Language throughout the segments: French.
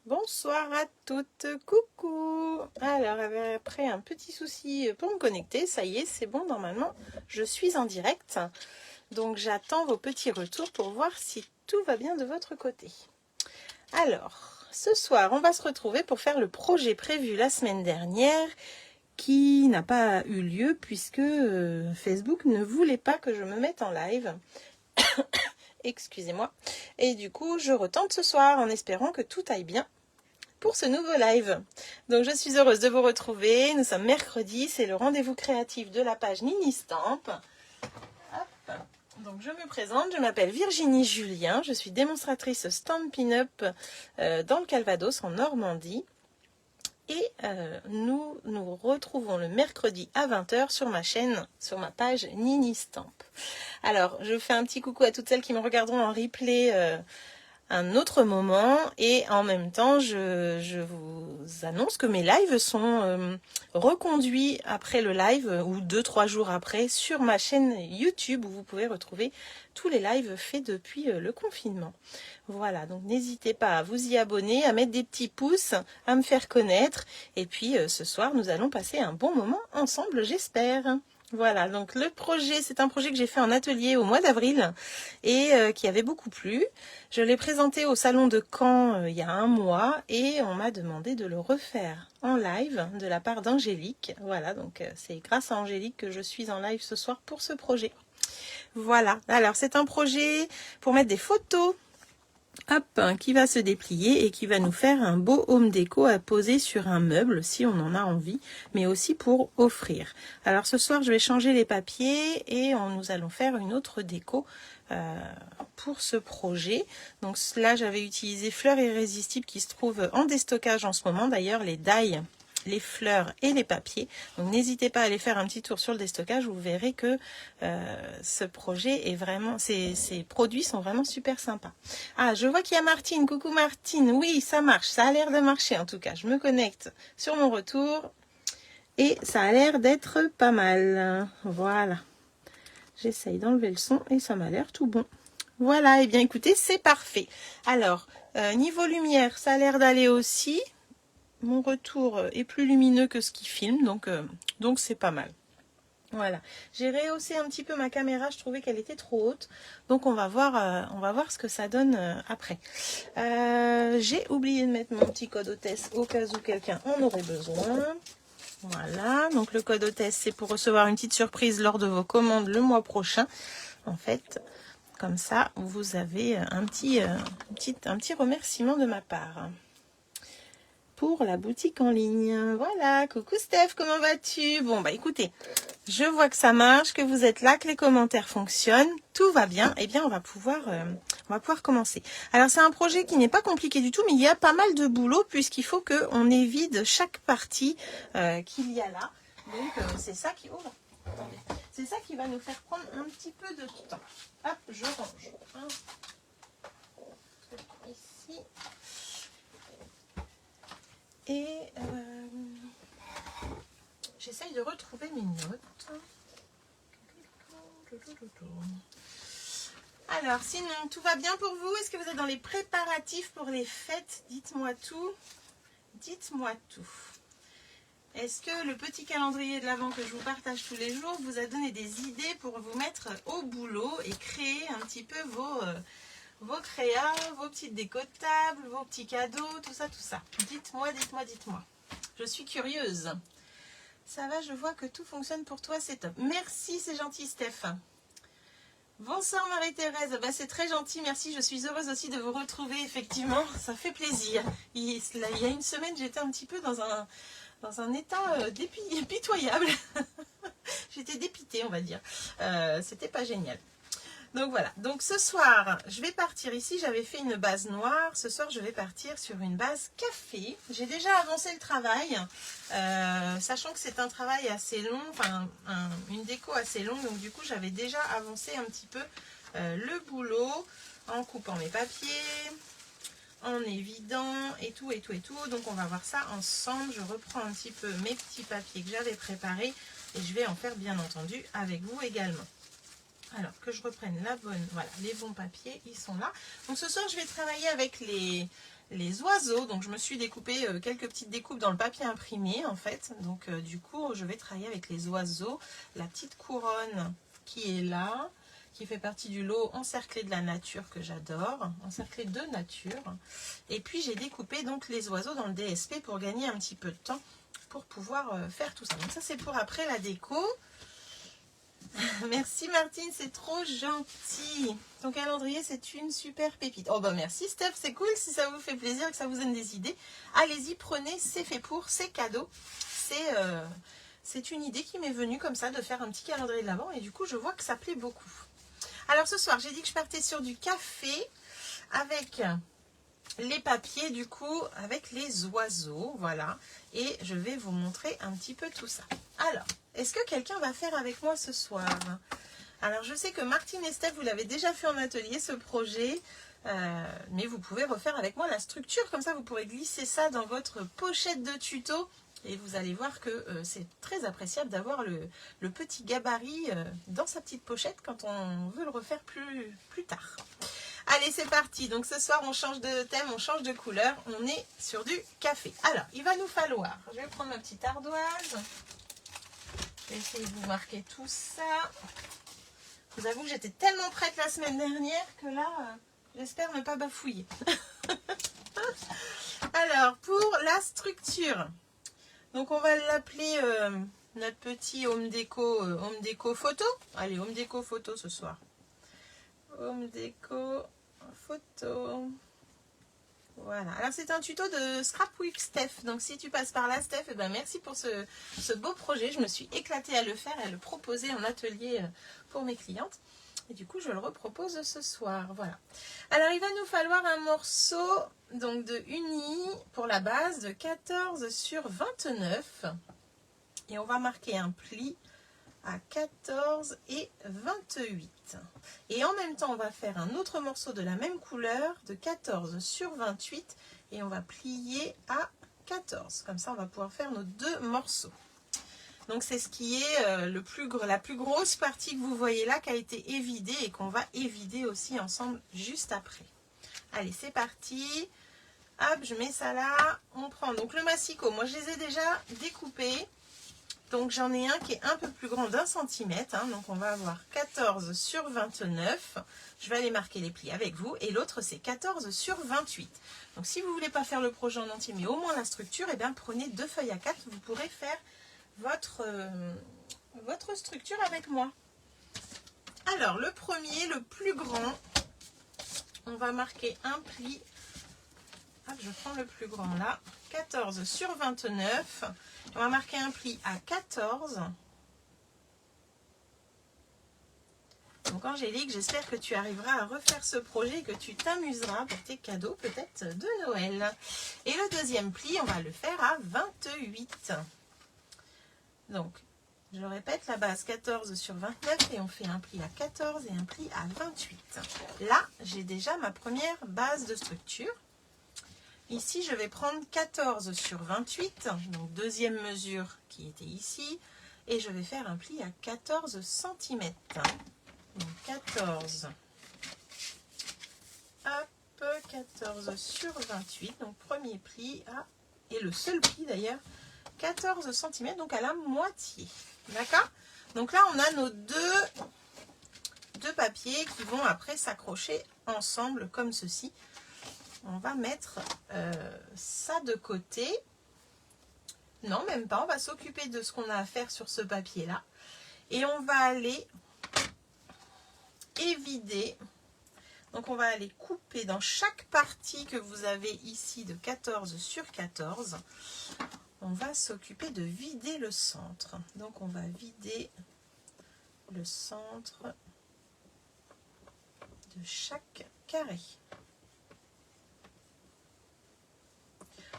Bonsoir à toutes, coucou. Alors après un petit souci pour me connecter, ça y est, c'est bon, normalement je suis en direct. Donc j'attends vos petits retours pour voir si tout va bien de votre côté. Alors, ce soir, on va se retrouver pour faire le projet prévu la semaine dernière qui n'a pas eu lieu puisque Facebook ne voulait pas que je me mette en live. Excusez-moi. Et du coup, je retente ce soir en espérant que tout aille bien pour ce nouveau live. Donc je suis heureuse de vous retrouver. Nous sommes mercredi, c'est le rendez-vous créatif de la page Nini Stamp. Hop. Donc je me présente, je m'appelle Virginie Julien, je suis démonstratrice Stampin' Up dans le Calvados en Normandie. Et nous nous retrouvons le mercredi à 20 h sur ma chaîne, sur ma page Nini Stamp. Alors, je fais un petit coucou à toutes celles qui me regarderont en replay un autre moment, et en même temps je vous annonce que mes lives sont reconduits après le live ou 2-3 jours après sur ma chaîne YouTube où vous pouvez retrouver tous les lives faits depuis le confinement. Voilà, donc n'hésitez pas à vous y abonner, à mettre des petits pouces, à me faire connaître, et puis ce soir nous allons passer un bon moment ensemble, j'espère. Voilà, donc le projet, c'est un projet que j'ai fait en atelier au mois d'avril et qui avait beaucoup plu. Je l'ai présenté au salon de Caen il y a un mois et on m'a demandé de le refaire en live de la part d'Angélique. Voilà, donc c'est grâce à Angélique que je suis en live ce soir pour ce projet. Voilà, alors c'est un projet pour mettre des photos. Hop, qui va se déplier et qui va nous faire un beau home déco à poser sur un meuble si on en a envie, mais aussi pour offrir. Alors ce soir, je vais changer les papiers et nous allons faire une autre déco pour ce projet. Donc là, j'avais utilisé Fleurs Irrésistibles qui se trouvent en déstockage en ce moment. D'ailleurs, les die, les fleurs et les papiers. Donc n'hésitez pas à aller faire un petit tour sur le déstockage, vous verrez que ce projet est vraiment, ces produits sont vraiment super sympas. Ah, je vois qu'il y a Martine, coucou Martine, oui ça marche, ça a l'air de marcher en tout cas, je me connecte sur mon retour et ça a l'air d'être pas mal, voilà. J'essaye d'enlever le son et ça m'a l'air tout bon. Voilà, et bien écoutez, c'est parfait. Alors, niveau lumière, ça a l'air d'aller aussi. Mon retour est plus lumineux que ce qui filme, donc c'est pas mal. Voilà, j'ai rehaussé un petit peu ma caméra, je trouvais qu'elle était trop haute, donc on va voir ce que ça donne après. J'ai oublié de mettre mon petit code hôtesse au cas où quelqu'un en aurait besoin. Voilà, donc le code hôtesse c'est pour recevoir une petite surprise lors de vos commandes le mois prochain. En fait, comme ça, vous avez un petit remerciement de ma part. Pour la boutique en ligne. Voilà, coucou Steph, comment vas-tu? Bon, bah écoutez, je vois que ça marche, que vous êtes là, que les commentaires fonctionnent, tout va bien, et bien on va pouvoir commencer. Alors c'est un projet qui n'est pas compliqué du tout, mais il y a pas mal de boulot puisqu'il faut qu'on évide chaque partie qu'il y a là. Donc c'est ça qui... Oh, attendez. C'est ça qui va nous faire prendre un petit peu de temps. Hop, je range. Ici... Et j'essaye de retrouver mes notes. Alors, sinon, tout va bien pour vous? Est-ce que vous êtes dans les préparatifs pour les fêtes? Dites-moi tout. Dites-moi tout. Est-ce que le petit calendrier de l'Avent que je vous partage tous les jours vous a donné des idées pour vous mettre au boulot et créer un petit peu vos créas, vos petites décos de table, vos petits cadeaux, tout ça, tout ça. Dites-moi, dites-moi, dites-moi. Je suis curieuse. Ça va, je vois que tout fonctionne pour toi, c'est top. Merci, c'est gentil, Steph. Bonsoir Marie-Thérèse, bah, c'est très gentil, merci. Je suis heureuse aussi de vous retrouver, effectivement, ça fait plaisir. Il y a une semaine, j'étais un petit peu dans un état pitoyable. J'étais dépitée, on va dire. C'était pas génial. Donc voilà, donc ce soir, je vais partir ici, j'avais fait une base noire, ce soir je vais partir sur une base café. J'ai déjà avancé le travail, sachant que c'est un travail assez long, enfin une déco assez longue, donc du coup j'avais déjà avancé un petit peu le boulot en coupant mes papiers, en évidant et tout et tout et tout. Donc on va voir ça ensemble, je reprends un petit peu mes petits papiers que j'avais préparés et je vais en faire bien entendu avec vous également. Alors que je reprenne la bonne, voilà, les bons papiers, ils sont là. Donc ce soir, je vais travailler avec les oiseaux. Donc je me suis découpé quelques petites découpes dans le papier imprimé en fait. Donc du coup, je vais travailler avec les oiseaux. La petite couronne qui est là, qui fait partie du lot encerclé de la nature que j'adore, encerclé de nature. Et puis j'ai découpé donc les oiseaux dans le DSP pour gagner un petit peu de temps pour pouvoir faire tout ça. Donc ça c'est pour après la déco. Merci Martine, c'est trop gentil. Ton calendrier, c'est une super pépite. Oh bah merci Steph, c'est cool si ça vous fait plaisir, que ça vous donne des idées. Allez-y, prenez, c'est fait pour, c'est cadeau. C'est une idée qui m'est venue comme ça de faire un petit calendrier de l'Avent et du coup je vois que ça plaît beaucoup. Alors ce soir, j'ai dit que je partais sur du café avec les papiers du coup, avec les oiseaux, voilà. Et je vais vous montrer un petit peu tout ça. Alors, est-ce que quelqu'un va faire avec moi ce soir? Alors, je sais que Martine et Steph, vous l'avez déjà fait en atelier, ce projet. Mais vous pouvez refaire avec moi la structure. Comme ça, vous pourrez glisser ça dans votre pochette de tuto. Et vous allez voir que c'est très appréciable d'avoir le petit gabarit dans sa petite pochette quand on veut le refaire plus tard. Allez, c'est parti. Donc ce soir, on change de thème, on change de couleur. On est sur du café. Alors, il va nous falloir... Je vais prendre ma petite ardoise. Je vais essayer de vous marquer tout ça. Je vous avoue que j'étais tellement prête la semaine dernière que là, j'espère ne pas bafouiller. Alors, pour la structure. Donc, on va l'appeler notre petit home déco photo. Allez, home déco photo ce soir. Home déco photo. Voilà. Alors, c'est un tuto de Scrap with Steph. Donc, si tu passes par là, Steph, eh ben, merci pour ce beau projet. Je me suis éclatée à le faire et à le proposer en atelier pour mes clientes. Et du coup, je le repropose ce soir. Voilà. Alors, il va nous falloir un morceau donc de uni pour la base de 14 sur 29. Et on va marquer un pli à 14 et 28. Et en même temps, on va faire un autre morceau de la même couleur de 14 sur 28 et on va plier à 14. Comme ça, on va pouvoir faire nos deux morceaux. Donc, c'est ce qui est la plus grosse partie que vous voyez là qui a été évidée et qu'on va évider aussi ensemble juste après. Allez, c'est parti. Hop, je mets ça là. On prend donc le massicot. Moi, je les ai déjà découpés. Donc, j'en ai un qui est un peu plus grand d'1 centimètre. Hein, donc, on va avoir 14 sur 29. Je vais aller marquer les plis avec vous. Et l'autre, c'est 14 sur 28. Donc, si vous ne voulez pas faire le projet en entier, mais au moins la structure, eh bien, prenez 2 feuilles à 4. Vous pourrez faire votre structure avec moi. Alors, le premier, le plus grand, on va marquer un pli. Hop, je prends le plus grand là. 14 sur 29. On va marquer un pli à 14. Donc Angélique, j'espère que tu arriveras à refaire ce projet et que tu t'amuseras pour tes cadeaux peut-être de Noël. Et le deuxième pli, on va le faire à 28. Donc, je répète, la base 14 sur 29 et on fait un pli à 14 et un pli à 28. Là, j'ai déjà ma première base de structure. Ici, je vais prendre 14 sur 28, donc deuxième mesure qui était ici, et je vais faire un pli à 14 cm. Donc 14, hop, 14 sur 28, donc premier pli, et le seul pli d'ailleurs, 14 cm, donc à la moitié. D'accord? Donc là, on a nos deux papiers qui vont après s'accrocher ensemble comme ceci. On va mettre ça de côté. Non, même pas. On va s'occuper de ce qu'on a à faire sur ce papier-là. Et on va aller évider. Donc, on va aller couper dans chaque partie que vous avez ici de 14 sur 14. On va s'occuper de vider le centre. Donc, on va vider le centre de chaque carré.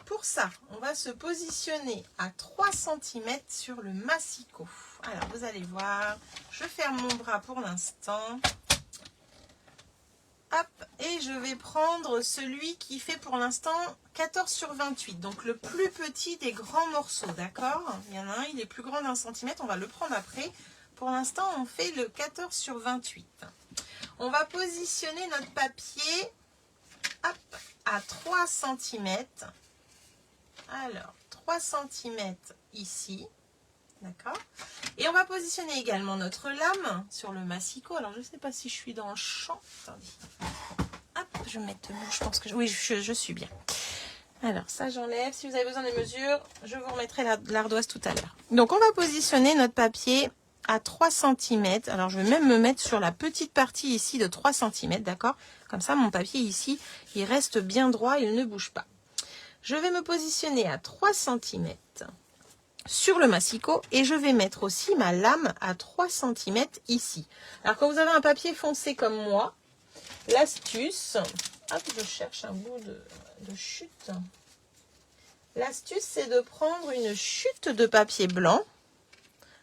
Pour ça, on va se positionner à 3 cm sur le massicot. Alors, vous allez voir, je ferme mon bras pour l'instant. Hop, et je vais prendre celui qui fait pour l'instant 14 sur 28. Donc, le plus petit des grands morceaux, d'accord? Il y en a un, il est plus grand d'1 centimètre. On va le prendre après Pour l'instant, on fait le 14 sur 28. On va positionner notre papier hop, à 3 cm. Alors, 3 cm ici. D'accord. Et on va positionner également notre lame sur le massicot. Alors, je ne sais pas si je suis dans le champ. Attendez. Hop, je vais mettre le mot. Je pense que oui, je suis bien. Alors, ça, j'enlève. Si vous avez besoin des mesures, je vous remettrai l'ardoise tout à l'heure. Donc, on va positionner notre papier à 3 cm. Alors, je vais même me mettre sur la petite partie ici de 3 cm, d'accord? Comme ça, mon papier ici, il reste bien droit, il ne bouge pas. Je vais me positionner à 3 cm sur le massicot et je vais mettre aussi ma lame à 3 cm ici. Alors, quand vous avez un papier foncé comme moi, l'astuce, hop, je cherche un bout de chute. L'astuce, c'est de prendre une chute de papier blanc,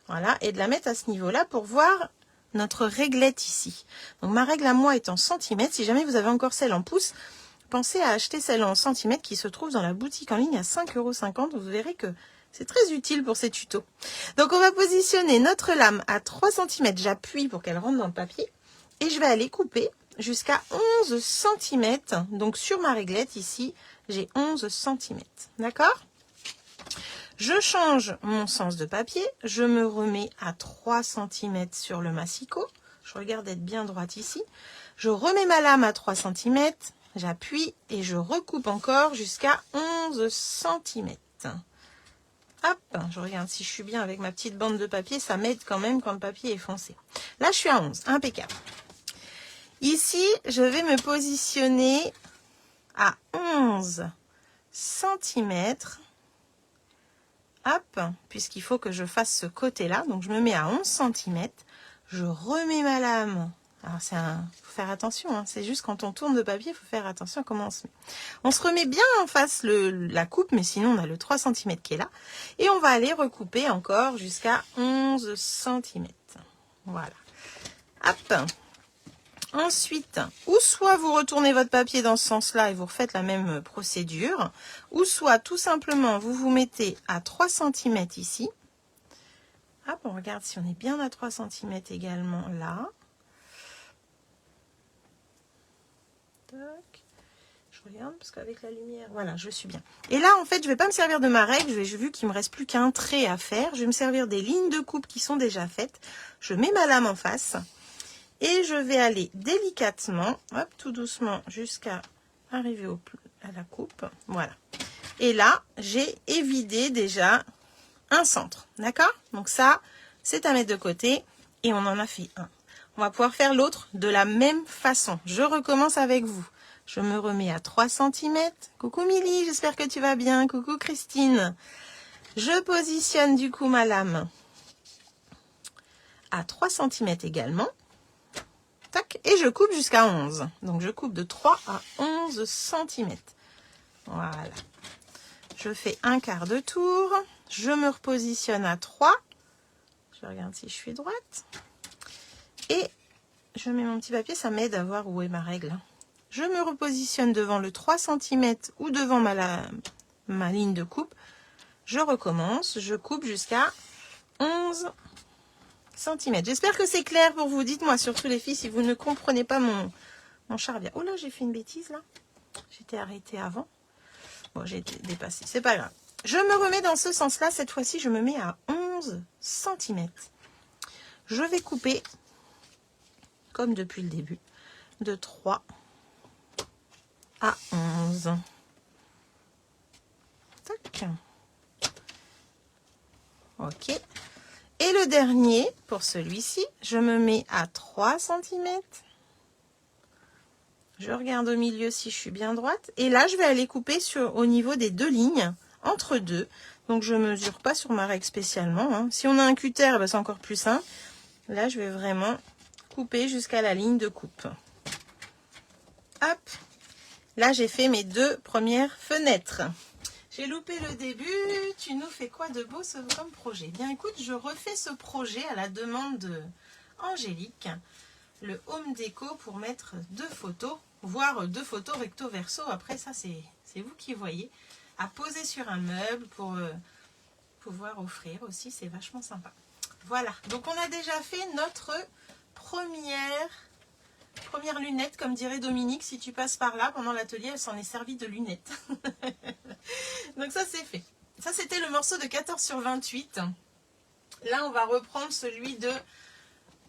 voilà, et de la mettre à ce niveau-là pour voir notre réglette ici. Donc, ma règle à moi est en centimètres. Si jamais vous avez encore celle en pouces, pensez à acheter celle en centimètres qui se trouve dans la boutique en ligne à 5,50 €. Vous verrez que c'est très utile pour ces tutos. Donc, on va positionner notre lame à 3 cm. J'appuie pour qu'elle rentre dans le papier. Et je vais aller couper jusqu'à 11 cm. Donc, sur ma réglette ici, j'ai 11 cm. D'accord? Je change mon sens de papier. Je me remets à 3 cm sur le massicot. Je regarde d'être bien droite ici. Je remets ma lame à 3 cm. J'appuie et je recoupe encore jusqu'à 11 cm. Hop, je regarde si je suis bien avec ma petite bande de papier. Ça m'aide quand même quand le papier est foncé. Là, je suis à 11. Impeccable. Ici, je vais me positionner à 11 cm. Hop, puisqu'il faut que je fasse ce côté-là. Donc, je me mets à 11 cm. Je remets ma lame. Alors, faut faire attention. Hein. C'est juste quand on tourne de papier, il faut faire attention à comment on se met. On se remet bien en face la coupe, mais sinon, on a le 3 cm qui est là. Et on va aller recouper encore jusqu'à 11 cm. Voilà. Hop. Ensuite, ou soit vous retournez votre papier dans ce sens-là et vous refaites la même procédure, ou soit tout simplement vous vous mettez à 3 cm ici. Hop, on regarde si on est bien à 3 cm également là. Tac. Je regarde parce qu'avec la lumière, voilà, je suis bien. Et là, en fait, je ne vais pas me servir de ma règle. J'ai vu qu'il me reste plus qu'un trait à faire. Je vais me servir des lignes de coupe qui sont déjà faites. Je mets ma lame en face. Et je vais aller délicatement, hop, tout doucement, jusqu'à arriver à la coupe. Voilà. Et là, j'ai évidé déjà un centre. D'accord? Donc ça, c'est à mettre de côté. Et on en a fait un. On va pouvoir faire l'autre de la même façon. Je recommence avec vous. Je me remets à 3 cm. Coucou Milly, j'espère que tu vas bien. Coucou Christine. Je positionne du coup ma lame à 3 cm également. Et je coupe jusqu'à 11. Donc, je coupe de 3 à 11 cm. Voilà. Je fais un quart de tour. Je me repositionne à 3. Je regarde si je suis droite. Et je mets mon petit papier. Ça m'aide à voir où est ma règle. Je me repositionne devant le 3 cm ou devant ma ligne de coupe. Je recommence. Je coupe jusqu'à 11 cm. J'espère que c'est clair pour vous. Dites-moi, surtout les filles, si vous ne comprenez pas mon charabia. Oh là, j'ai fait une bêtise là. J'étais arrêtée avant. Bon, j'ai été dépassée. C'est pas grave. Je me remets dans ce sens-là. Cette fois-ci, je me mets à 11 cm. Je vais couper, comme depuis le début, de 3 à 11. Tac. Ok. Et le dernier, pour celui-ci, je me mets à 3 cm. Je regarde au milieu si je suis bien droite. Et là, je vais aller couper au niveau des deux lignes, entre deux. Donc, je ne mesure pas sur ma règle spécialement. Hein. Si on a un cutter, ben, c'est encore plus simple. Là, je vais vraiment couper jusqu'à la ligne de coupe. Hop. Là, j'ai fait mes deux premières fenêtres. J'ai loupé le début. Tu nous fais quoi de beau comme projet? Bien, écoute, je refais ce projet à la demande d'Angélique. Le home déco pour mettre 2 photos, voire 2 photos recto verso. Après, ça, c'est vous qui voyez. À poser sur un meuble pour pouvoir offrir aussi. C'est vachement sympa. Voilà, donc on a déjà fait notre première lunette, comme dirait Dominique, si tu passes par là, pendant l'atelier, elle s'en est servie de lunettes. Donc ça c'est fait. Ça c'était le morceau de 14 sur 28. Là on va reprendre celui de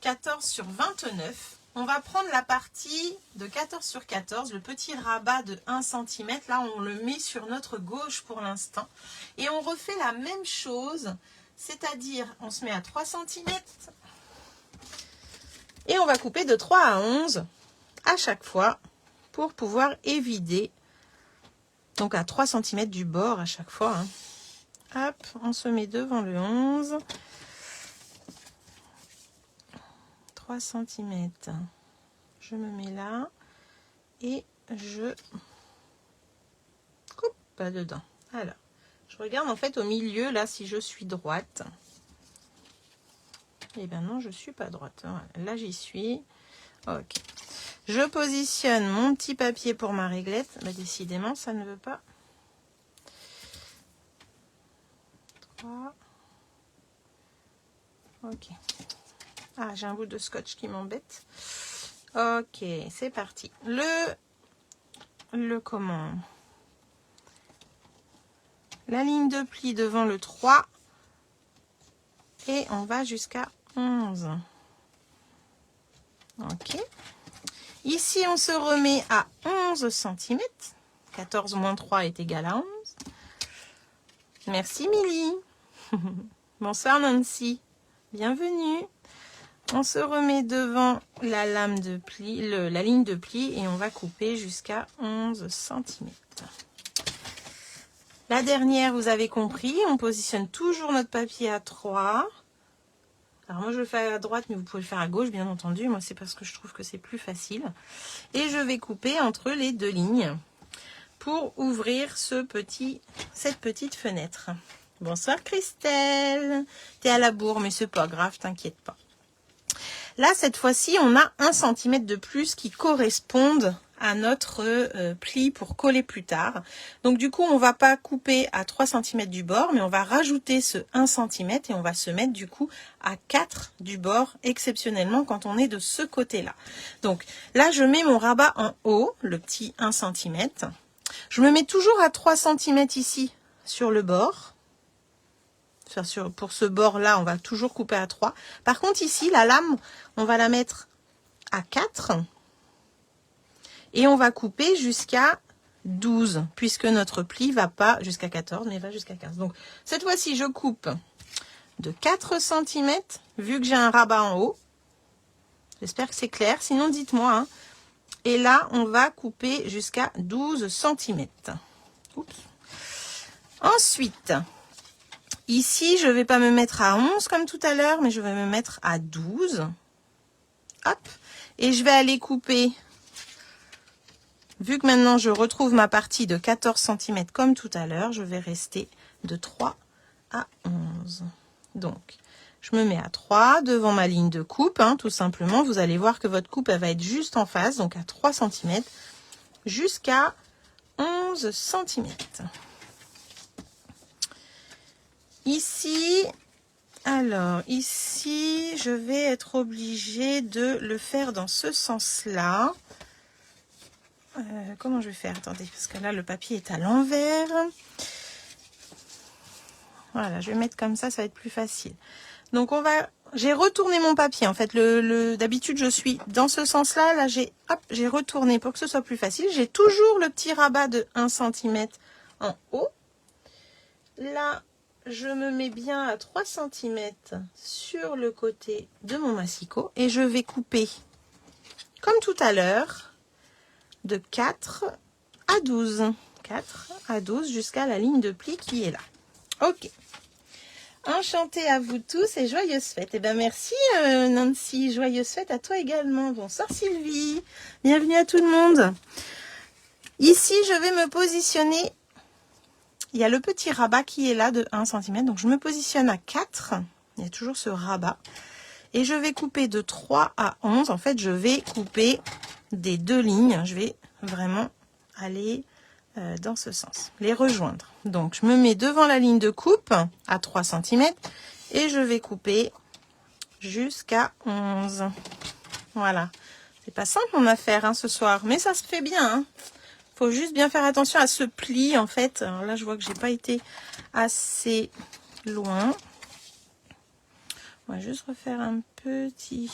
14 sur 29. On va prendre la partie de 14 sur 14, le petit rabat de 1 cm. Là on le met sur notre gauche pour l'instant. Et on refait la même chose, c'est-à-dire on se met à 3 cm. Et on va couper de 3 à 11 à chaque fois pour pouvoir évider. Donc à 3 cm du bord à chaque fois. Hop, on se met devant le 11. 3 cm. Je me mets là et je coupe pas dedans. Alors, je regarde en fait au milieu là si je suis droite. Et bien non, je suis pas droite. Voilà, là j'y suis. Ok. Je positionne mon petit papier pour ma réglette. Bah, décidément, ça ne veut pas. 3. Ok. Ah, j'ai un bout de scotch qui m'embête. Ok, c'est parti. Comment? La ligne de pli devant le 3. Et on va jusqu'à 11. Ok. Ici, on se remet à 11 cm. 14 moins 3 est égal à 11. Merci Milly. Bonsoir Nancy. Bienvenue. On se remet devant la lame de pli, la ligne de pli et on va couper jusqu'à 11 cm. La dernière, vous avez compris, on positionne toujours notre papier à 3. Alors moi je le fais à droite, mais vous pouvez le faire à gauche, bien entendu. Moi c'est parce que je trouve que c'est plus facile. Et je vais couper entre les deux lignes pour ouvrir cette petite fenêtre. Bonsoir Christelle. T'es à la bourre, mais c'est pas grave, t'inquiète pas. Là, cette fois-ci, on a 1 cm de plus qui correspondent à notre pli pour coller plus tard. Donc du coup, on va pas couper à 3 cm du bord, mais on va rajouter ce 1 cm et on va se mettre du coup à 4 du bord, exceptionnellement quand on est de ce côté-là. Donc là, je mets mon rabat en haut, le petit 1 cm. Je me mets toujours à 3 cm ici sur le bord. Pour ce bord-là, on va toujours couper à 3. Par contre, ici, la lame, on va la mettre à 4. Et on va couper jusqu'à 12, puisque notre pli va pas jusqu'à 14, mais va jusqu'à 15. Donc, cette fois-ci, je coupe de 4 cm, vu que j'ai un rabat en haut. J'espère que c'est clair, sinon dites-moi. Hein. Et là, on va couper jusqu'à 12 cm. Oups. Ensuite... Ici, je ne vais pas me mettre à 11 comme tout à l'heure, mais je vais me mettre à 12. Hop. Et je vais aller couper, vu que maintenant je retrouve ma partie de 14 cm comme tout à l'heure, je vais rester de 3 à 11. Donc, je me mets à 3 devant ma ligne de coupe, hein, tout simplement. Vous allez voir que votre coupe, elle va être juste en face, donc à 3 cm, jusqu'à 11 cm. Ici, je vais être obligée de le faire dans ce sens-là. Comment je vais faire? Attendez, parce que là, le papier est à l'envers. Voilà, je vais mettre comme ça va être plus facile. Donc, j'ai retourné mon papier. En fait, d'habitude, je suis dans ce sens-là. Là, j'ai retourné pour que ce soit plus facile. J'ai toujours le petit rabat de 1 cm en haut. Là, je me mets bien à 3 cm sur le côté de mon massicot et je vais couper, comme tout à l'heure, de 4 à 12. 4 à 12 jusqu'à la ligne de pli qui est là. Ok. Enchantée à vous tous et joyeuses fêtes. Eh bien, merci Nancy, joyeuses fêtes à toi également. Bonsoir Sylvie, bienvenue à tout le monde. Ici, je vais me positionner. Il y a le petit rabat qui est là de 1 cm. Donc, je me positionne à 4. Il y a toujours ce rabat. Et je vais couper de 3 à 11. En fait, je vais couper des deux lignes. Je vais vraiment aller dans ce sens. Les rejoindre. Donc, je me mets devant la ligne de coupe à 3 cm. Et je vais couper jusqu'à 11. Voilà. C'est pas simple mon affaire hein, ce soir, mais ça se fait bien. Hein. Faut juste bien faire attention à ce pli en fait. Alors là, je vois que j'ai pas été assez loin. On va juste refaire un petit...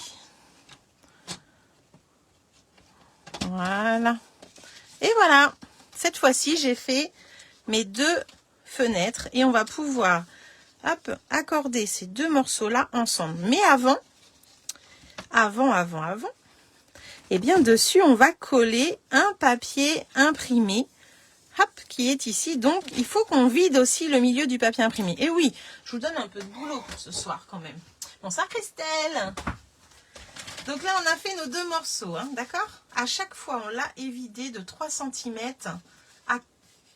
Voilà. Et voilà. Cette fois-ci, j'ai fait mes 2 fenêtres et on va pouvoir hop, accorder ces 2 morceaux-là ensemble. Mais avant, et bien dessus, on va coller un papier imprimé. Hop, qui est ici. Donc, il faut qu'on vide aussi le milieu du papier imprimé. Et oui, je vous donne un peu de boulot pour ce soir quand même. Bonsoir Christelle. Donc là, on a fait nos 2 morceaux, hein, d'accord? À chaque fois, on l'a évidé de 3 cm à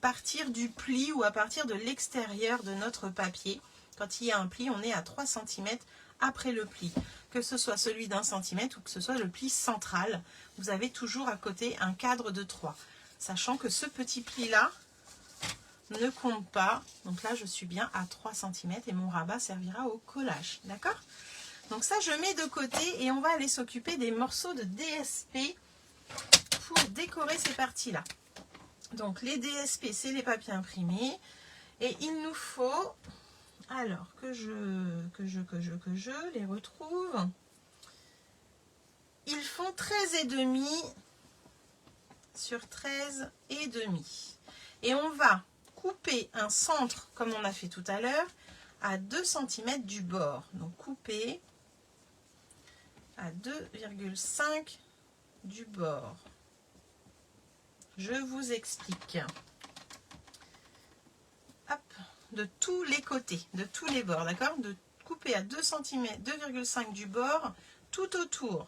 partir du pli ou à partir de l'extérieur de notre papier. Quand il y a un pli, on est à 3 cm après le pli. Que ce soit celui d'1 cm ou que ce soit le pli central, vous avez toujours à côté un cadre de 3. Sachant que ce petit pli-là ne compte pas. Donc là, je suis bien à 3 cm et mon rabat servira au collage. D'accord? Donc ça, je mets de côté et on va aller s'occuper des morceaux de DSP pour décorer ces parties-là. Donc les DSP, c'est les papiers imprimés. Et il nous faut, alors que je les retrouve, ils font 13,5 sur 13,5. Et on va couper un centre, comme on a fait tout à l'heure, à 2 cm du bord. Donc couper à 2,5 du bord. Je vous explique. Hop, de tous les côtés, de tous les bords, d'accord? De couper à 2 cm, 2,5 du bord, tout autour.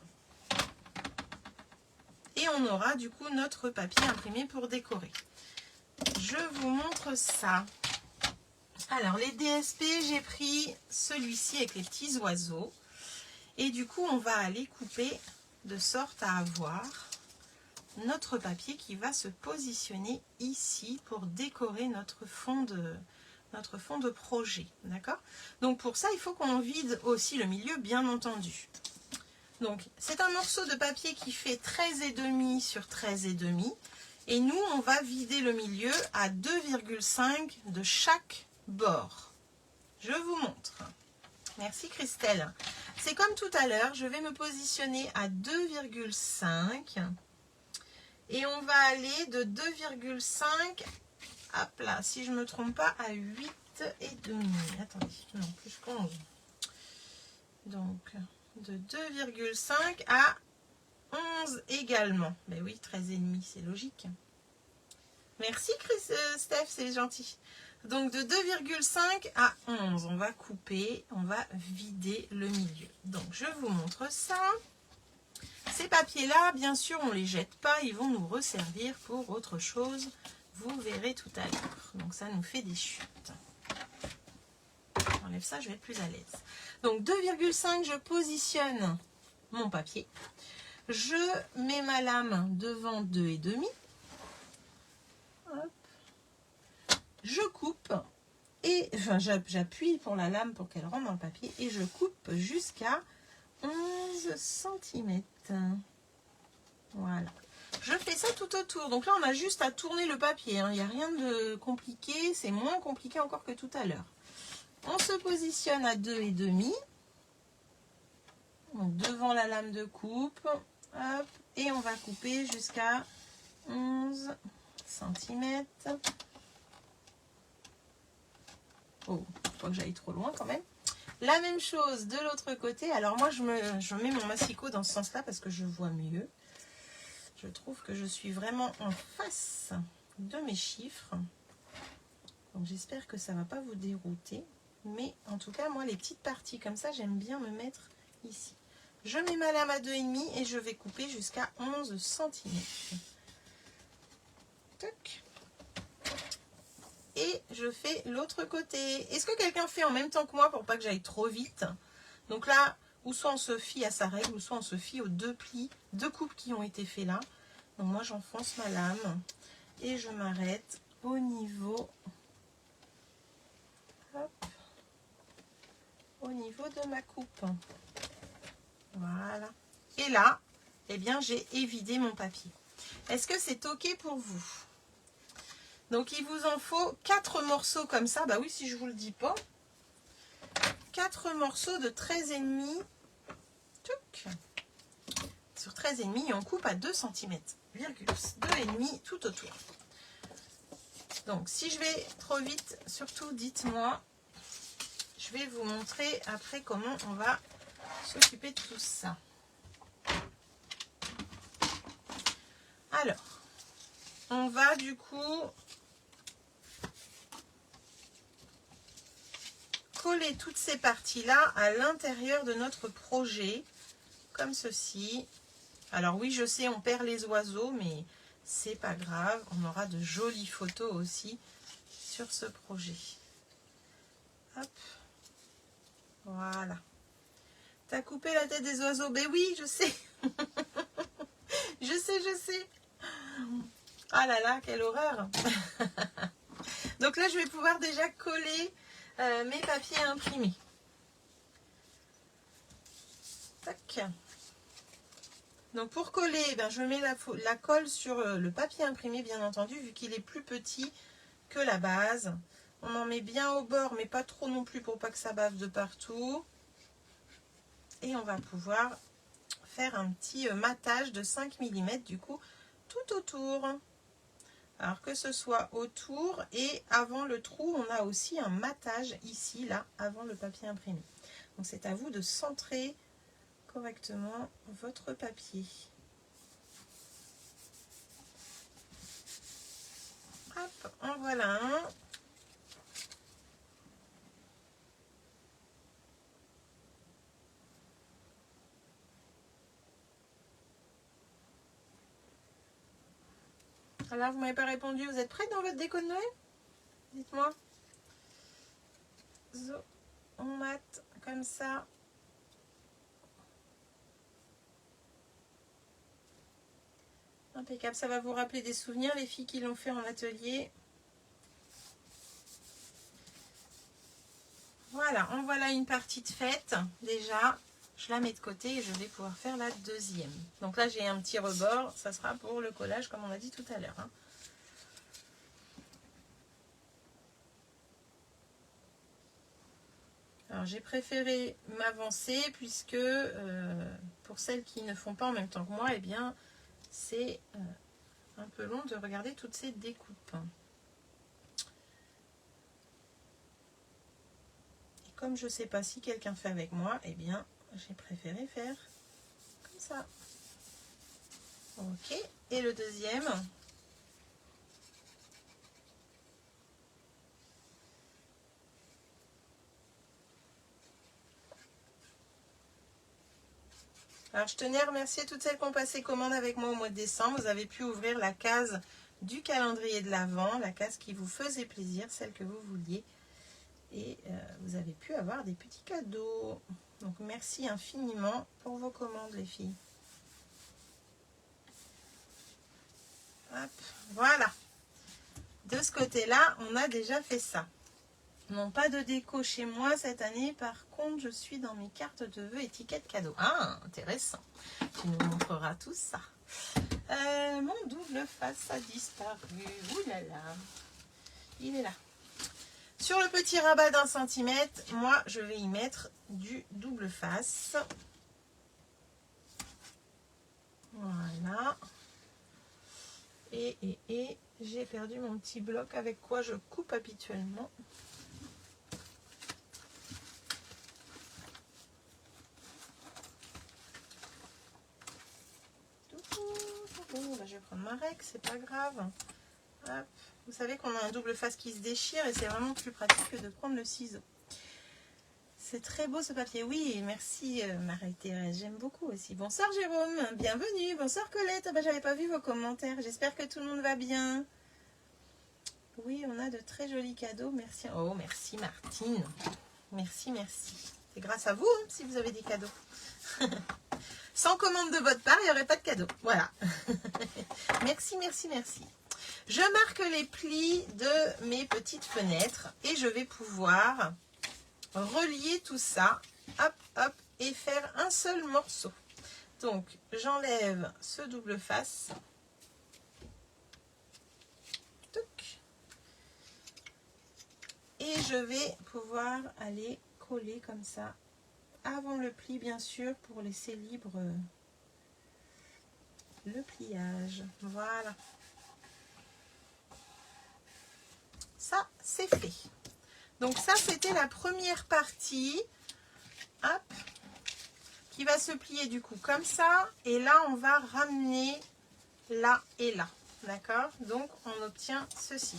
Et on aura du coup notre papier imprimé pour décorer. Je vous montre ça. Alors les DSP, j'ai pris celui-ci avec les petits oiseaux. Et du coup, on va aller couper de sorte à avoir notre papier qui va se positionner ici pour décorer notre fond de projet. D'accord? Donc pour ça, il faut qu'on vide aussi le milieu, bien entendu. Donc c'est un morceau de papier qui fait 13,5 sur 13,5. Et nous, on va vider le milieu à 2,5 de chaque bord. Je vous montre. Merci Christelle. C'est comme tout à l'heure, je vais me positionner à 2,5 et on va aller de 2,5, hop là, si je ne me trompe pas, à 8,5. Attendez, non, plus 11. Donc, de 2,5 à 11 également. Ben oui, 13,5, c'est logique. Merci Steph, c'est gentil. Donc de 2,5 à 11, on va couper, on va vider le milieu. Donc je vous montre ça. Ces papiers-là, bien sûr, on ne les jette pas, ils vont nous resservir pour autre chose. Vous verrez tout à l'heure. Donc ça nous fait des chutes. J'enlève ça, je vais être plus à l'aise. Donc 2,5, je positionne mon papier. Je mets ma lame devant 2,5. Hop. Je coupe et enfin, j'appuie pour la lame pour qu'elle rentre dans le papier et je coupe jusqu'à 11 cm. Voilà. Je fais ça tout autour. Donc là, on a juste à tourner le papier. Hein. Il n'y a rien de compliqué. C'est moins compliqué encore que tout à l'heure. On se positionne à 2,5. Devant la lame de coupe. Hop, et on va couper jusqu'à 11 cm. Oh, faut pas que j'aille trop loin quand même. La même chose de l'autre côté. Alors moi, je mets mon massicot dans ce sens-là parce que je vois mieux. Je trouve que je suis vraiment en face de mes chiffres. Donc j'espère que ça ne va pas vous dérouter. Mais en tout cas, moi, les petites parties comme ça, j'aime bien me mettre ici. Je mets ma lame à 2,5 et je vais couper jusqu'à 11 cm. Tac. Et je fais l'autre côté. Est-ce que quelqu'un fait en même temps que moi pour pas que j'aille trop vite? Donc là, ou soit on se fie à sa règle, ou soit on se fie aux 2 plis, 2 coupes qui ont été faits là. Donc moi, j'enfonce ma lame et je m'arrête au niveau, hop, au niveau de ma coupe. Voilà. Et là, eh bien, j'ai évidé mon papier. Est-ce que c'est OK pour vous? Donc, il vous en faut 4 morceaux comme ça. Bah oui, si je vous le dis pas. 4 morceaux de 13,5. Sur 13,5, on coupe à 2 cm, 2,5 tout autour. Donc, si je vais trop vite, surtout dites-moi. Je vais vous montrer après comment on va s'occuper de tout ça. Alors, on va du coup coller toutes ces parties-là à l'intérieur de notre projet, comme ceci. Alors oui, je sais, on perd les oiseaux, mais c'est pas grave. On aura de jolies photos aussi sur ce projet. Hop. Voilà. T'as coupé la tête des oiseaux? Ben oui, je sais. Je sais. Ah là là, quelle horreur. Donc là, je vais pouvoir déjà coller mes papiers imprimés. Tac. Donc pour coller, ben, je mets la colle sur le papier imprimé, bien entendu, vu qu'il est plus petit que la base. On en met bien au bord, mais pas trop non plus pour pas que ça bave de partout. Et on va pouvoir faire un petit matage de 5 mm du coup tout autour. Alors que ce soit autour et avant le trou, on a aussi un matage ici, là, avant le papier imprimé. Donc c'est à vous de centrer correctement votre papier. Hop, en voilà un. Alors, vous m'avez pas répondu, vous êtes prêts dans votre déco de Noël? Dites-moi. On mate comme ça. Impeccable, ça va vous rappeler des souvenirs, les filles qui l'ont fait en atelier. Voilà, en voilà une partie de faite. Déjà, je la mets de côté et je vais pouvoir faire la deuxième. Donc là, j'ai un petit rebord, ça sera pour le collage, comme on a dit tout à l'heure. Hein. Alors, j'ai préféré m'avancer puisque, pour celles qui ne font pas en même temps que moi, eh bien, c'est un peu long de regarder toutes ces découpes. Et comme je ne sais pas si quelqu'un fait avec moi, eh bien, j'ai préféré faire comme ça. Ok, et le deuxième. Alors, je tenais à remercier toutes celles qui ont passé commande avec moi au mois de décembre. Vous avez pu ouvrir la case du calendrier de l'Avent, la case qui vous faisait plaisir, celle que vous vouliez. Et vous avez pu avoir des petits cadeaux. Donc, merci infiniment pour vos commandes, les filles. Hop, voilà. De ce côté-là, on a déjà fait ça. Non, pas de déco chez moi cette année. Par contre, je suis dans mes cartes de vœux étiquette cadeau. Ah, intéressant. Tu nous montreras tout ça. Mon double face a disparu. Ouh là là. Il est là. Sur le petit rabat d'1 centimètre, moi, je vais y mettre du double face. Voilà. Et j'ai perdu mon petit bloc avec quoi je coupe habituellement. Bah, je vais prendre ma règle, c'est pas grave. Hop. Vous savez qu'on a un double face qui se déchire et c'est vraiment plus pratique que de prendre le ciseau. C'est très beau ce papier. Oui, merci Marie-Thérèse, j'aime beaucoup aussi. Bonsoir Jérôme, bienvenue. Bonsoir Colette, ah bah, j'avais pas vu vos commentaires. J'espère que tout le monde va bien. Oui, on a de très jolis cadeaux. Merci. Oh, merci Martine. Merci. C'est grâce à vous hein, si vous avez des cadeaux. Sans commande de votre part, il n'y aurait pas de cadeau. Voilà. Merci. Je marque les plis de mes petites fenêtres et je vais pouvoir relier tout ça. Hop, et faire un seul morceau. Donc j'enlève ce double face. Et je vais pouvoir aller coller comme ça, avant le pli bien sûr, pour laisser libre le pliage. Voilà. Ça, c'est fait. Donc ça, c'était la première partie. Hop. Qui va se plier du coup comme ça. Et là, on va ramener là et là. D'accord? Donc, on obtient ceci.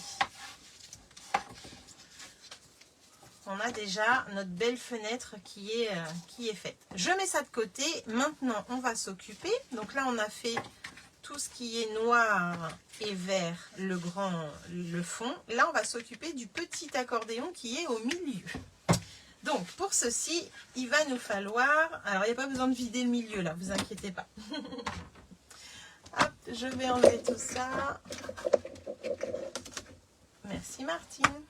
On a déjà notre belle fenêtre qui est faite. Je mets ça de côté. Maintenant, on va s'occuper. Donc là, on a fait tout ce qui est noir et vert, le fond. Là, on va s'occuper du petit accordéon qui est au milieu. Donc, pour ceci, il va nous falloir... Alors, il n'y a pas besoin de vider le milieu, là, vous inquiétez pas. Hop, je vais enlever tout ça. Merci, Martine.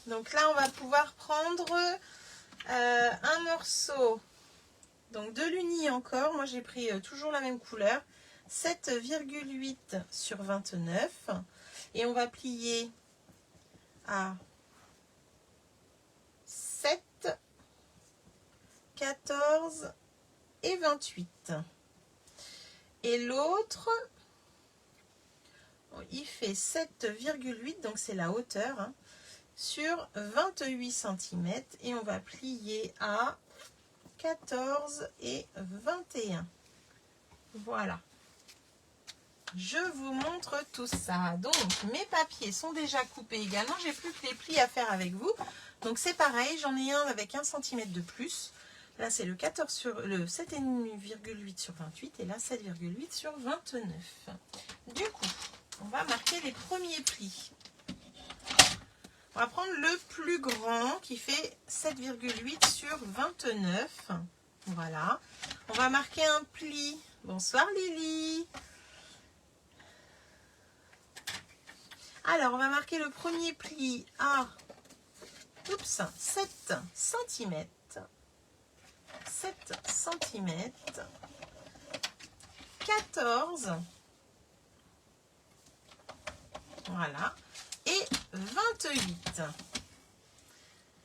Donc là, on va pouvoir prendre un morceau donc de l'uni encore. Moi, j'ai pris toujours la même couleur. 7,8 sur 29. Et on va plier à 7, 14 et 28. Et l'autre, il fait 7,8, donc c'est la hauteur, hein, sur 28 cm. Et on va plier à 14 et 21. Voilà. Je vous montre tout ça. Donc, mes papiers sont déjà coupés également. J'ai plus que les plis à faire avec vous. Donc, c'est pareil. J'en ai un avec 1 cm de plus. Là, c'est le 7,8 sur 28. Et là, 7,8 sur 29. Du coup, on va marquer les premiers plis. On va prendre le plus grand qui fait 7,8 sur 29. Voilà. On va marquer un pli. Bonsoir Lily. Alors, on va marquer le premier pli à 7 cm. 7 cm. 14. Voilà. Et 28.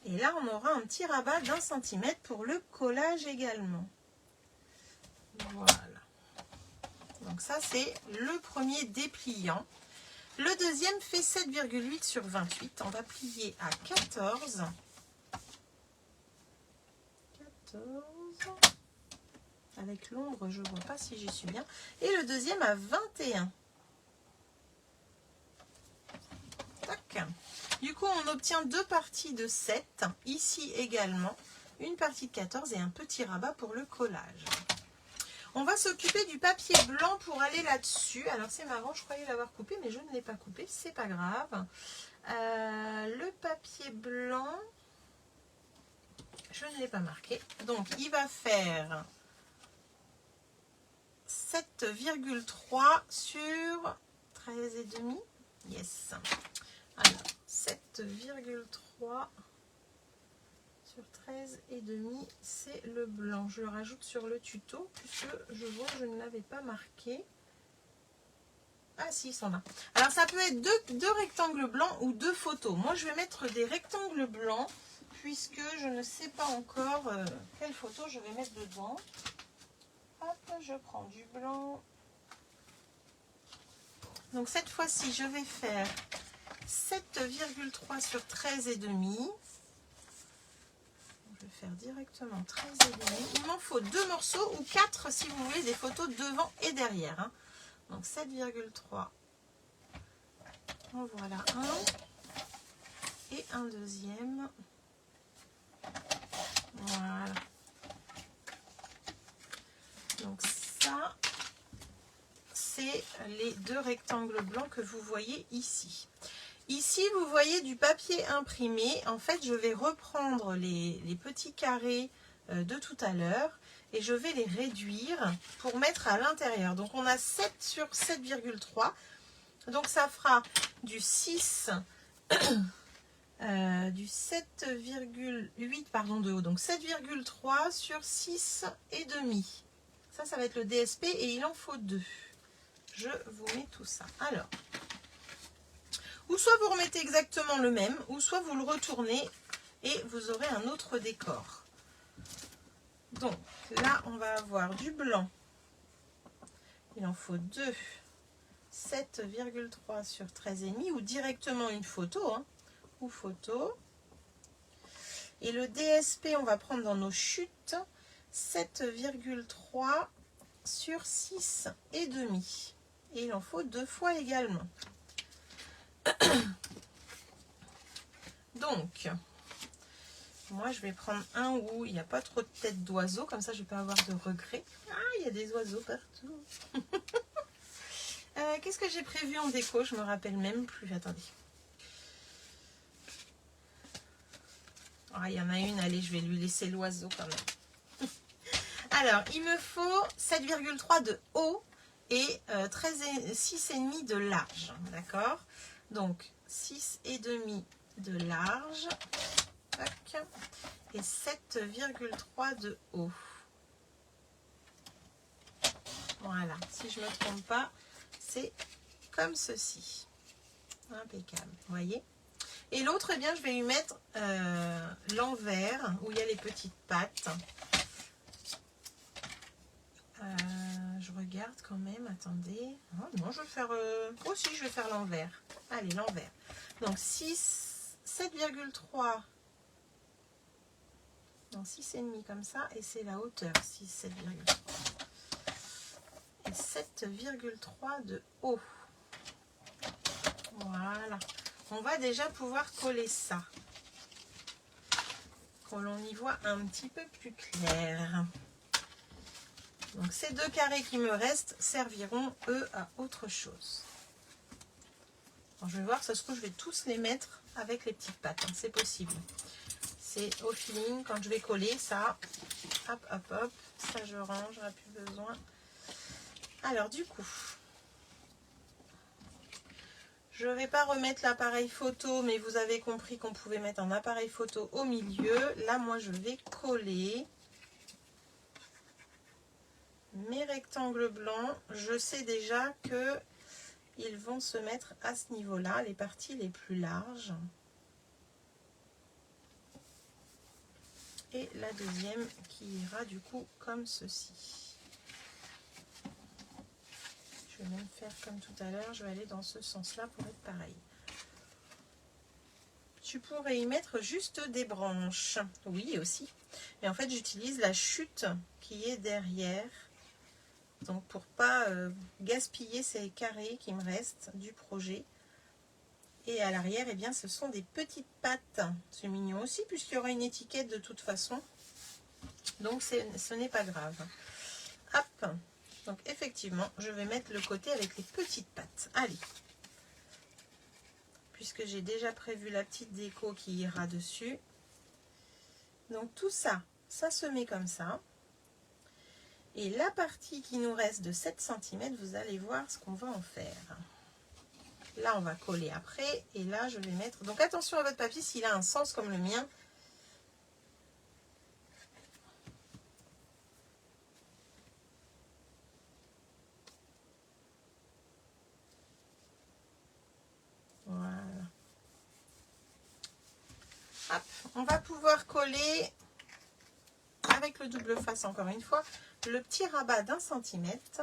Et là, on aura un petit rabat d'1 cm pour le collage également. Voilà. Donc ça, c'est le premier dépliant. Le deuxième fait 7,8 sur 28. On va plier à 14. 14. Avec l'ombre, je ne vois pas si j'y suis bien. Et le deuxième à 21. Tac. Du coup, on obtient deux parties de 7. Ici également, une partie de 14 et un petit rabat pour le collage. On va s'occuper du papier blanc pour aller là-dessus. Alors, c'est marrant, je croyais l'avoir coupé, mais je ne l'ai pas coupé. C'est pas grave. Le papier blanc, je ne l'ai pas marqué. Donc, il va faire 7,3 sur 13,5. Yes. Alors, 7,3 sur 13,5, c'est le blanc. Je le rajoute sur le tuto, puisque je vois que je ne l'avais pas marqué. Ah si, il s'en a. Alors, ça peut être deux rectangles blancs ou deux photos. Moi, je vais mettre des rectangles blancs, puisque je ne sais pas encore quelle photo je vais mettre dedans. Hop, je prends du blanc. Donc, cette fois-ci, je vais faire 7,3 sur 13,5. Je vais faire directement 13,5. Il m'en faut deux morceaux ou 4 si vous voulez des photos devant et derrière. Hein. Donc 7,3. En voilà un. Et un deuxième. Voilà. Donc ça, c'est les deux rectangles blancs que vous voyez ici. Ici, vous voyez du papier imprimé. En fait, je vais reprendre les petits carrés de tout à l'heure et je vais les réduire pour mettre à l'intérieur. Donc, on a 7 sur 7,3. Donc, ça fera du 6 du 7,8 pardon de haut, donc 7,3 sur 6 et demi. Ça va être le DSP et il en faut 2. Je vous mets tout ça. Alors, ou soit vous remettez exactement le même, ou soit vous le retournez et vous aurez un autre décor. Donc là, on va avoir du blanc. Il en faut 2. 7,3 sur 13,5 ou directement une photo, hein, ou photo. Et le DSP, on va prendre dans nos chutes 7,3 sur 6 et demi. Et il en faut 2 fois également. Donc, moi je vais prendre un où il n'y a pas trop de tête d'oiseau, comme ça je ne vais pas avoir de regrets. Ah, il y a des oiseaux partout. Qu'est-ce que j'ai prévu en déco? Je me rappelle même plus. Attendez. Ah, il y en a une, allez, je vais lui laisser l'oiseau quand même. Alors, il me faut 7,3 de haut et 6,5 de large. D'accord? Donc, 6,5 de large. Tac. Et 7,3 de haut. Voilà. Si je ne me trompe pas, c'est comme ceci. Impeccable. Vous voyez? Et l'autre, eh bien, je vais lui mettre l'envers où il y a les petites pattes. Je regarde quand même, attendez. Oh, non, je vais faire... aussi, je vais faire l'envers. Allez, l'envers. Donc, 7,3. Non, 6,5 comme ça. Et c'est la hauteur, 6, 7,3. Et 7,3 de haut. Voilà. On va déjà pouvoir coller ça. Que l'on y voit un petit peu plus clair. Donc ces 2 carrés qui me restent serviront eux à autre chose. Alors, je vais voir, ça se trouve je vais tous les mettre avec les petites pattes, hein, c'est possible. C'est au feeling quand je vais coller ça. Hop hop hop, ça je range, j'aurai plus besoin. Alors du coup, je ne vais pas remettre l'appareil photo, mais vous avez compris qu'on pouvait mettre un appareil photo au milieu. Là moi je vais coller mes rectangles blancs. Je sais déjà que ils vont se mettre à ce niveau-là, les parties les plus larges. Et la deuxième qui ira du coup comme ceci. Je vais même faire comme tout à l'heure, je vais aller dans ce sens-là pour être pareil. Tu pourrais y mettre juste des branches. Oui, aussi. Mais en fait, j'utilise la chute qui est derrière. Donc, pour pas gaspiller ces carrés qui me restent du projet. Et à l'arrière, eh bien, ce sont des petites pattes. C'est mignon aussi, puisqu'il y aura une étiquette de toute façon. Donc, ce n'est pas grave. Hop. Donc, effectivement, je vais mettre le côté avec les petites pattes. Allez. Puisque j'ai déjà prévu la petite déco qui ira dessus. Donc, tout ça, ça se met comme ça. Et la partie qui nous reste de 7 cm, vous allez voir ce qu'on va en faire. Là, on va coller après. Et là, je vais mettre... Donc, attention à votre papier s'il a un sens comme le mien. Voilà. Hop, on va pouvoir coller avec le double face encore une fois le petit rabat d'1 centimètre.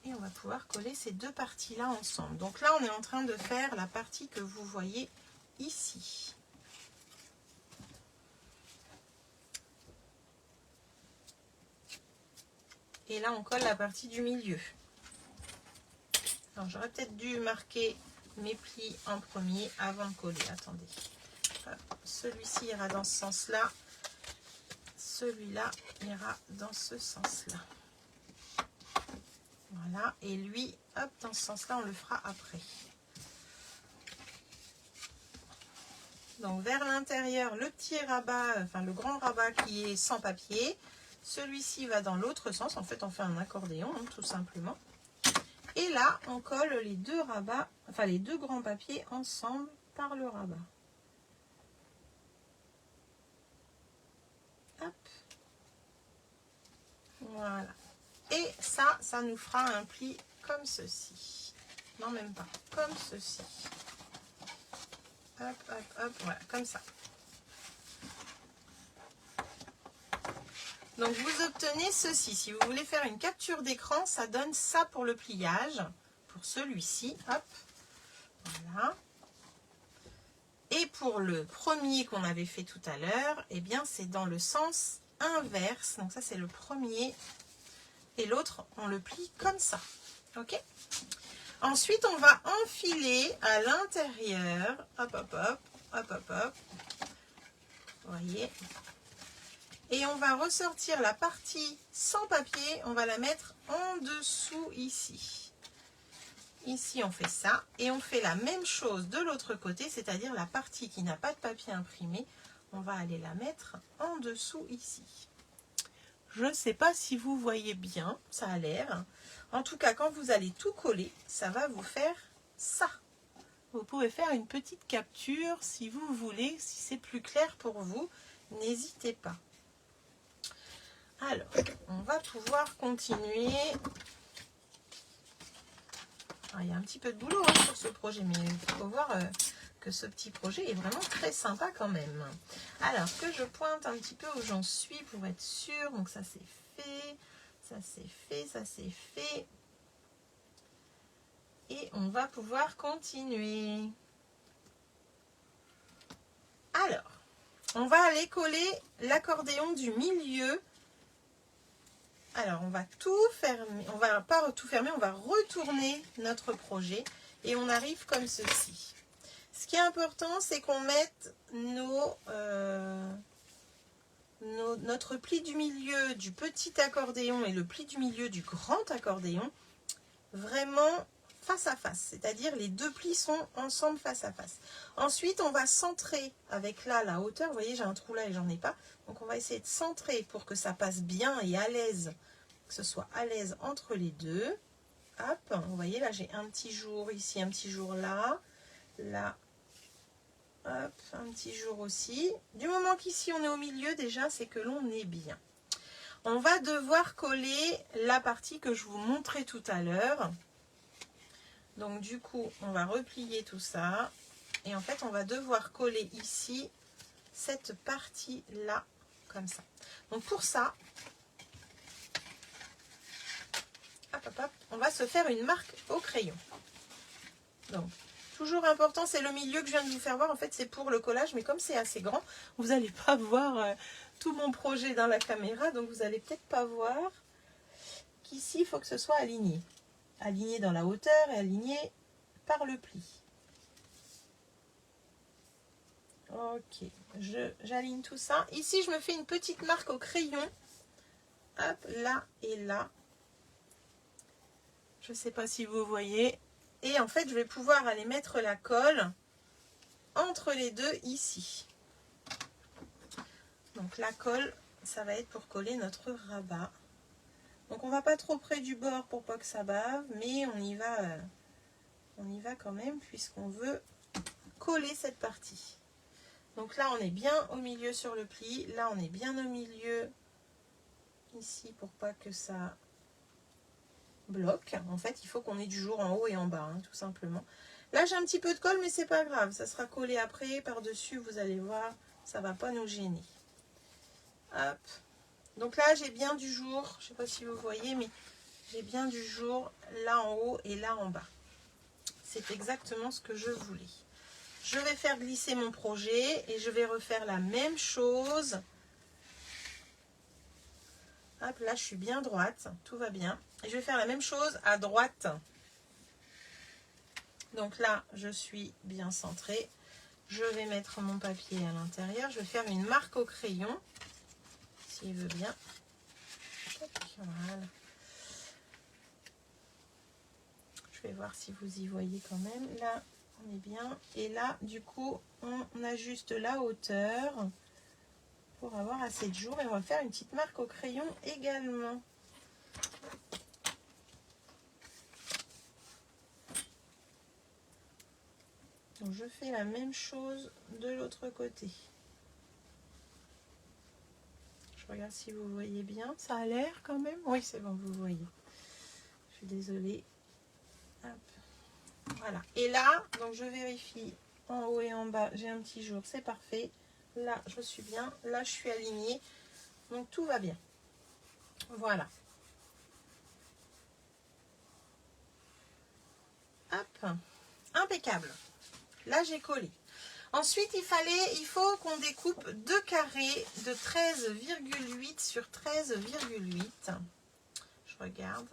Et on va pouvoir coller ces deux parties là ensemble. Donc là on est en train de faire la partie que vous voyez ici. Et là on colle la partie du milieu. Alors j'aurais peut-être dû marquer mes plis en premier avant de coller. Attendez. Celui-ci ira dans ce sens-là. Celui-là ira dans ce sens-là. Voilà. Et lui, hop, dans ce sens-là, on le fera après. Donc vers l'intérieur, le petit rabat, enfin le grand rabat qui est sans papier. Celui-ci va dans l'autre sens. En fait, on fait un accordéon, hein, tout simplement. Et là, on colle les deux rabats, enfin les deux grands papiers ensemble par le rabat. Hop. Voilà. Et ça nous fera un pli comme ceci. Non, même pas. Comme ceci. Hop, hop, hop. Voilà, comme ça. Donc, vous obtenez ceci. Si vous voulez faire une capture d'écran, ça donne ça pour le pliage. Pour celui-ci. Hop. Voilà. Et pour le premier qu'on avait fait tout à l'heure, eh bien, c'est dans le sens inverse. Donc, ça, c'est le premier. Et l'autre, on le plie comme ça. OK? Ensuite, on va enfiler à l'intérieur. Hop, hop, hop. Hop, hop, hop. Vous voyez? Et on va ressortir la partie sans papier. On va la mettre en dessous ici. Ici, on fait ça. Et on fait la même chose de l'autre côté, c'est-à-dire la partie qui n'a pas de papier imprimé. On va aller la mettre en dessous ici. Je ne sais pas si vous voyez bien, ça a l'air. En tout cas, quand vous allez tout coller, ça va vous faire ça. Vous pouvez faire une petite capture si vous voulez, si c'est plus clair pour vous, n'hésitez pas. Alors, on va pouvoir continuer. Alors, il y a un petit peu de boulot hein, sur ce projet, mais il faut voir que ce petit projet est vraiment très sympa quand même. Alors, que je pointe un petit peu où j'en suis pour être sûre. Donc, ça c'est fait, ça c'est fait, ça c'est fait. Et on va pouvoir continuer. Alors, on va aller coller l'accordéon du milieu. Alors, on va tout fermer. On va pas tout fermer, on va retourner notre projet. Et on arrive comme ceci. Ce qui est important, c'est qu'on mette notre pli du milieu du petit accordéon et le pli du milieu du grand accordéon vraiment face à face, c'est-à-dire les deux plis sont ensemble face à face. Ensuite, on va centrer avec là la hauteur. Vous voyez, j'ai un trou là et j'en ai pas. Donc, on va essayer de centrer pour que ça passe bien et à l'aise, que ce soit à l'aise entre les deux. Hop, vous voyez, là, j'ai un petit jour ici, un petit jour là. Là, hop, un petit jour aussi. Du moment qu'ici, on est au milieu, déjà, c'est que l'on est bien. On va devoir coller la partie que je vous montrais tout à l'heure. Donc du coup, on va replier tout ça. Et en fait, on va devoir coller ici cette partie-là, comme ça. Donc pour ça, hop, hop, hop, on va se faire une marque au crayon. Donc, toujours important, c'est le milieu que je viens de vous faire voir. En fait, c'est pour le collage, mais comme c'est assez grand, vous n'allez pas voir tout mon projet dans la caméra. Donc, vous n'allez peut-être pas voir qu'ici, il faut que ce soit aligné. Aligné dans la hauteur et aligné par le pli. Ok, j'aligne tout ça. Ici, je me fais une petite marque au crayon. Hop, là et là. Je ne sais pas si vous voyez. Et en fait, je vais pouvoir aller mettre la colle entre les deux ici. Donc la colle, ça va être pour coller notre rabat. Donc on ne va pas trop près du bord pour pas que ça bave, mais on y va quand même puisqu'on veut coller cette partie. Donc là, on est bien au milieu sur le pli. Là, on est bien au milieu ici pour pas que ça bloque. En fait, il faut qu'on ait du jour en haut et en bas, hein, tout simplement. Là, j'ai un petit peu de colle, mais c'est pas grave. Ça sera collé après, par-dessus, vous allez voir, ça va pas nous gêner. Hop. Donc là, j'ai bien du jour. Je sais pas si vous voyez, mais j'ai bien du jour là en haut et là en bas. C'est exactement ce que je voulais. Je vais faire glisser mon projet et je vais refaire la même chose. Hop, là, je suis bien droite. Tout va bien. Et je vais faire la même chose à droite. Donc là, je suis bien centrée. Je vais mettre mon papier à l'intérieur. Je vais faire une marque au crayon, s'il veut bien. Voilà. Je vais voir si vous y voyez quand même. Là, on est bien. Et là, du coup, on ajuste la hauteur pour avoir assez de jours. Et on va faire une petite marque au crayon également. Donc je fais la même chose de l'autre côté. Je regarde si vous voyez bien. Ça a l'air quand même. Oui, c'est bon, vous voyez. Je suis désolée. Hop. Voilà. Et là, donc je vérifie en haut et en bas. J'ai un petit jour, c'est parfait. Là, je suis bien. Là, je suis alignée. Donc tout va bien. Voilà. Hop. Impeccable. Là, j'ai collé. Ensuite, il faut qu'on découpe 2 carrés de 13,8 sur 13,8. Je regarde.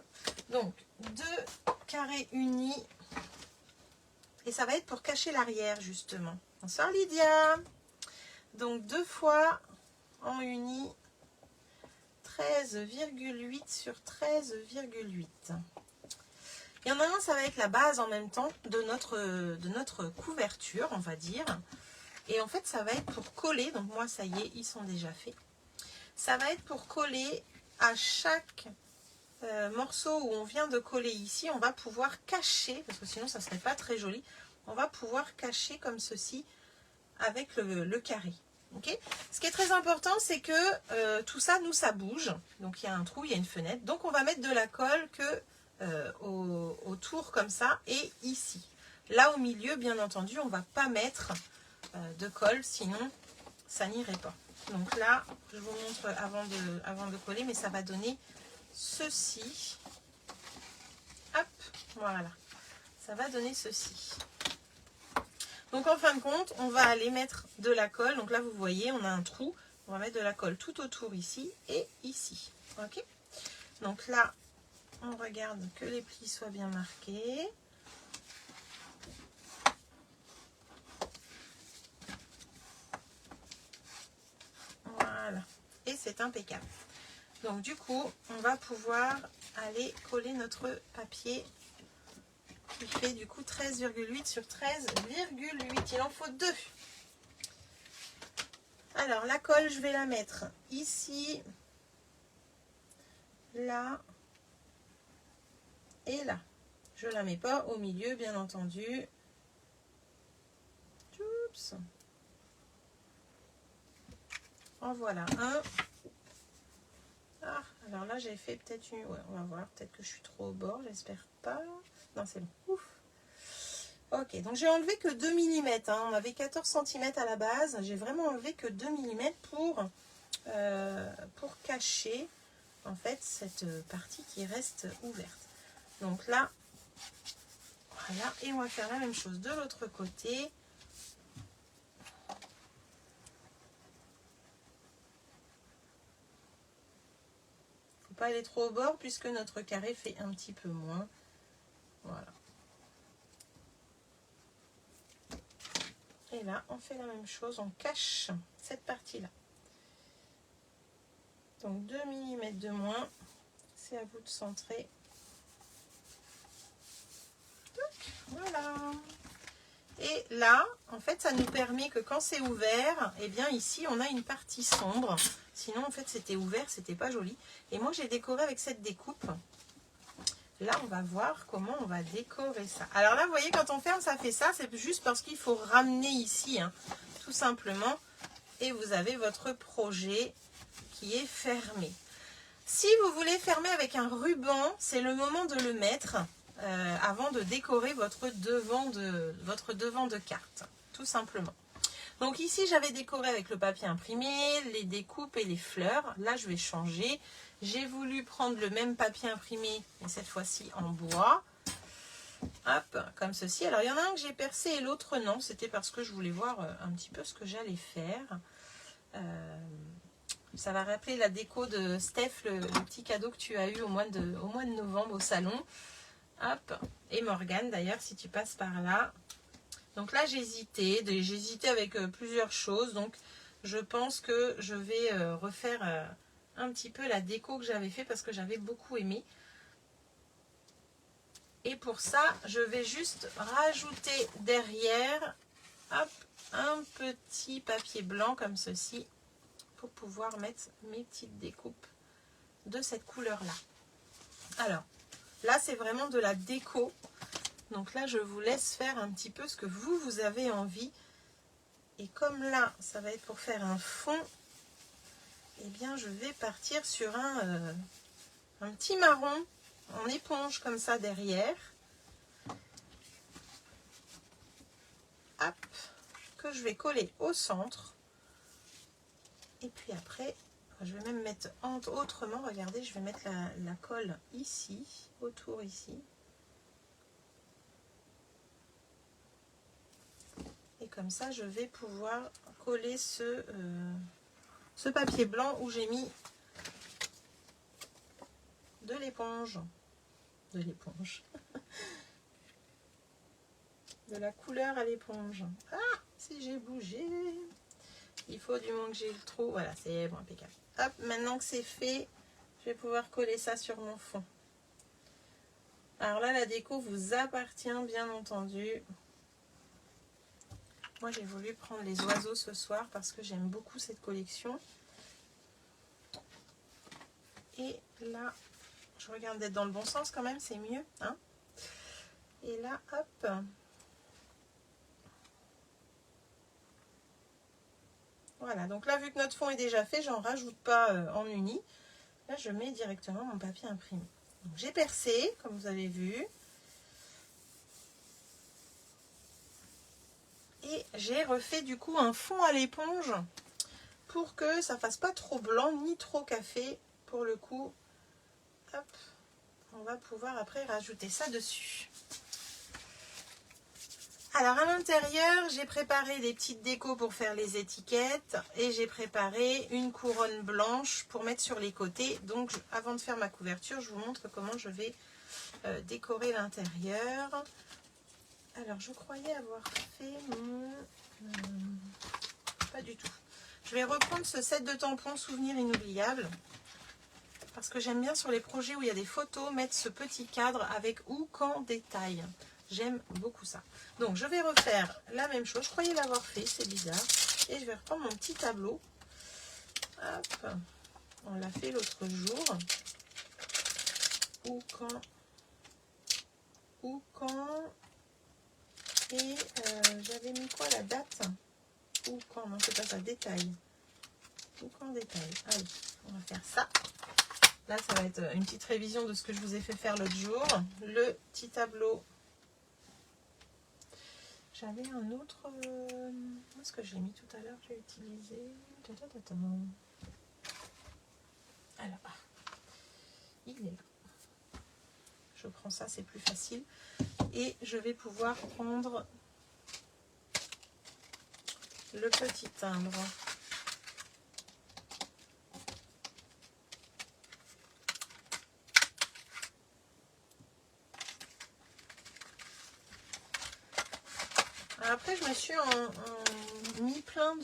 Donc, 2 carrés unis. Et ça va être pour cacher l'arrière, justement. Bonsoir Lydia. Donc, 2 fois en uni, 13,8 sur 13,8. Il y en a un, ça va être la base en même temps de notre couverture, on va dire. Et en fait, ça va être pour coller. Donc moi, ça y est, ils sont déjà faits. Ça va être pour coller à chaque morceau où on vient de coller ici. On va pouvoir cacher, parce que sinon, ça ne serait pas très joli. On va pouvoir cacher comme ceci avec le carré. Okay. Ce qui est très important, c'est que tout ça, nous, ça bouge. Donc, il y a un trou, il y a une fenêtre. Donc, on va mettre de la colle autour comme ça et ici. Là, au milieu, bien entendu, on ne va pas mettre de colle, sinon, ça n'irait pas. Donc là, je vous montre avant de coller, mais ça va donner ceci. Hop, voilà. Ça va donner ceci. Donc en fin de compte, on va aller mettre de la colle. Donc là, vous voyez, on a un trou. On va mettre de la colle tout autour ici et ici. Ok. Donc là, on regarde que les plis soient bien marqués. Voilà. Et c'est impeccable. Donc du coup, on va pouvoir aller coller notre papier qui fait du coup 13,8 sur 13,8. Il en faut 2. Alors la colle, je vais la mettre ici, là et là. Je ne la mets pas au milieu, bien entendu. Oups. En voilà un. Ah, alors là, j'ai fait peut-être une... Ouais, on va voir. Peut-être que je suis trop au bord. J'espère pas. Non, c'est bon. Ouf. Ok, donc j'ai enlevé que 2 mm. Hein. On avait 14 cm à la base. J'ai vraiment enlevé que 2 mm pour cacher, en fait, cette partie qui reste ouverte. Donc là, voilà. Et on va faire la même chose de l'autre côté. Pas aller trop au bord puisque notre carré fait un petit peu moins. Voilà. Et là, on fait la même chose, on cache cette partie-là. Donc 2 mm de moins, c'est à vous de centrer. Voilà. Et là, en fait, ça nous permet que quand c'est ouvert, eh bien ici, on a une partie sombre. Sinon, en fait, c'était ouvert, c'était pas joli. Et moi, j'ai décoré avec cette découpe. Là, on va voir comment on va décorer ça. Alors là, vous voyez, quand on ferme, ça fait ça. C'est juste parce qu'il faut ramener ici, hein, tout simplement. Et vous avez votre projet qui est fermé. Si vous voulez fermer avec un ruban, c'est le moment de le mettre avant de décorer votre devant de carte, tout simplement. Donc ici, j'avais décoré avec le papier imprimé, les découpes et les fleurs. Là, je vais changer. J'ai voulu prendre le même papier imprimé, mais cette fois-ci en bois. Hop, comme ceci. Alors, il y en a un que j'ai percé et l'autre non. C'était parce que je voulais voir un petit peu ce que j'allais faire. Ça va rappeler la déco de Steph, le petit cadeau que tu as eu au mois de novembre au salon. Hop, et Morgane d'ailleurs, si tu passes par là. Donc là, j'ai hésité avec plusieurs choses. Donc, je pense que je vais refaire un petit peu la déco que j'avais fait parce que j'avais beaucoup aimé. Et pour ça, je vais juste rajouter derrière, hop, un petit papier blanc comme ceci pour pouvoir mettre mes petites découpes de cette couleur-là. Alors, là, c'est vraiment de la déco. Donc là, je vous laisse faire un petit peu ce que vous avez envie. Et comme là, ça va être pour faire un fond, eh bien, je vais partir sur un petit marron en éponge comme ça derrière. Hop, que je vais coller au centre. Et puis après, je vais même mettre autrement. Regardez, je vais mettre la colle ici, autour ici. Et comme ça, je vais pouvoir coller ce papier blanc où j'ai mis de l'éponge. De l'éponge. De la couleur à l'éponge. Ah, si j'ai bougé. Il faut du moins que j'ai le trou. Voilà, c'est bon, impeccable. Hop, maintenant que c'est fait, je vais pouvoir coller ça sur mon fond. Alors là, la déco vous appartient, bien entendu. Moi, j'ai voulu prendre les oiseaux ce soir parce que j'aime beaucoup cette collection. Et là, je regarde d'être dans le bon sens quand même, c'est mieux. Hein, et là, hop. Voilà, donc là, vu que notre fond est déjà fait, j'en rajoute pas en uni. Là, je mets directement mon papier imprimé. J'ai percé, comme vous avez vu. Et j'ai refait du coup un fond à l'éponge pour que ça fasse pas trop blanc ni trop café. Pour le coup, hop, on va pouvoir après rajouter ça dessus. Alors à l'intérieur, j'ai préparé des petites décos pour faire les étiquettes et j'ai préparé une couronne blanche pour mettre sur les côtés. Donc avant de faire ma couverture, je vous montre comment je vais décorer l'intérieur. Alors je croyais avoir fait mon... pas du tout. Je vais reprendre ce set de tampons souvenirs inoubliables. Parce que j'aime bien sur les projets où il y a des photos, mettre ce petit cadre avec ou quand détail. J'aime beaucoup ça. Donc je vais refaire la même chose. Je croyais l'avoir fait, c'est bizarre. Et je vais reprendre mon petit tableau. Hop. On l'a fait l'autre jour. Ou quand. Ou quand. Et j'avais mis quoi, la date? Ou quand, non c'est pas ça, détail. Ou quand détail. Allez, on va faire ça. Là, ça va être une petite révision de ce que je vous ai fait faire l'autre jour. Le petit tableau. J'avais un autre... où est-ce que je l'ai mis tout à l'heure? J'ai utilisé... Alors, il est là. Je prends ça, c'est plus facile. Et je vais pouvoir prendre le petit timbre. Alors après, je me suis mis plein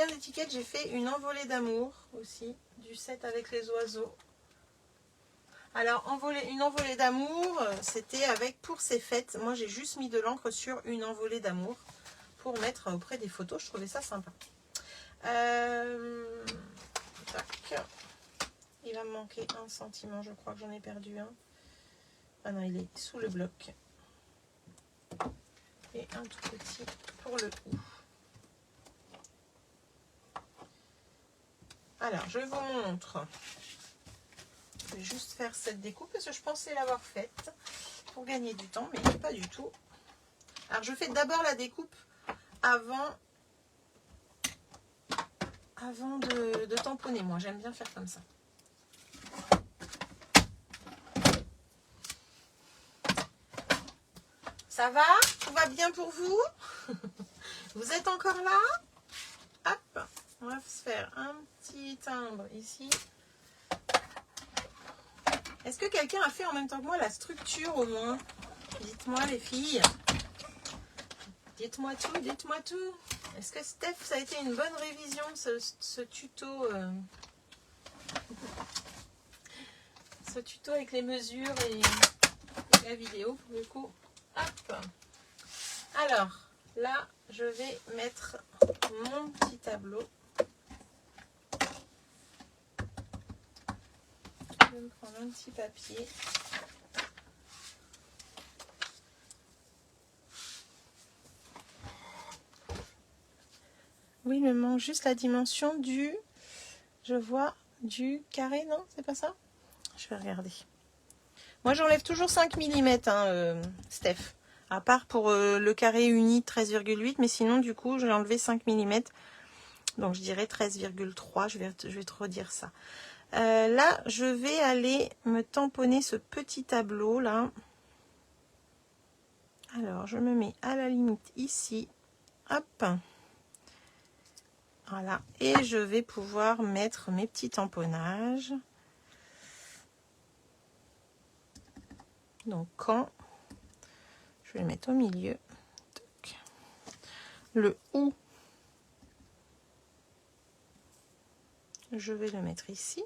d'étiquettes. J'ai fait une envolée d'amour aussi, du set avec les oiseaux. Alors, une envolée d'amour, c'était avec pour ces fêtes. Moi, j'ai juste mis de l'encre sur une envolée d'amour pour mettre auprès des photos. Je trouvais ça sympa. Tac. Il va me manquer un sentiment. Je crois que j'en ai perdu un. Ah non, il est sous le bloc. Et un tout petit pour le haut. Alors, je vous montre. Je vais juste faire cette découpe parce que je pensais l'avoir faite pour gagner du temps, mais pas du tout. Alors, je fais d'abord la découpe avant de tamponner. Moi, j'aime bien faire comme ça. Ça va? Tout va bien pour vous? Vous êtes encore là? Hop, on va se faire un petit timbre ici. Est-ce que quelqu'un a fait en même temps que moi la structure au moins? Dites-moi les filles. Dites-moi tout, dites-moi tout. Est-ce que Steph, ça a été une bonne révision ce tuto ce tuto avec les mesures et la vidéo pour le coup. Hop. Alors, là, je vais mettre mon petit tableau. vais me prendre un petit papier. Oui, il me manque juste la dimension du... Je vois du carré, non? C'est pas ça? Je vais regarder. Moi, j'enlève toujours 5 mm, hein, Steph. À part pour le carré uni 13,8, mais sinon, du coup, j'ai enlevé 5 mm. Donc, je dirais 13,3. Je vais te redire ça. Là, je vais aller me tamponner ce petit tableau, là. Alors, je me mets à la limite ici. Hop. Voilà. Et je vais pouvoir mettre mes petits tamponnages. Donc, quand je vais le mettre au milieu. Le OU, je vais le mettre ici.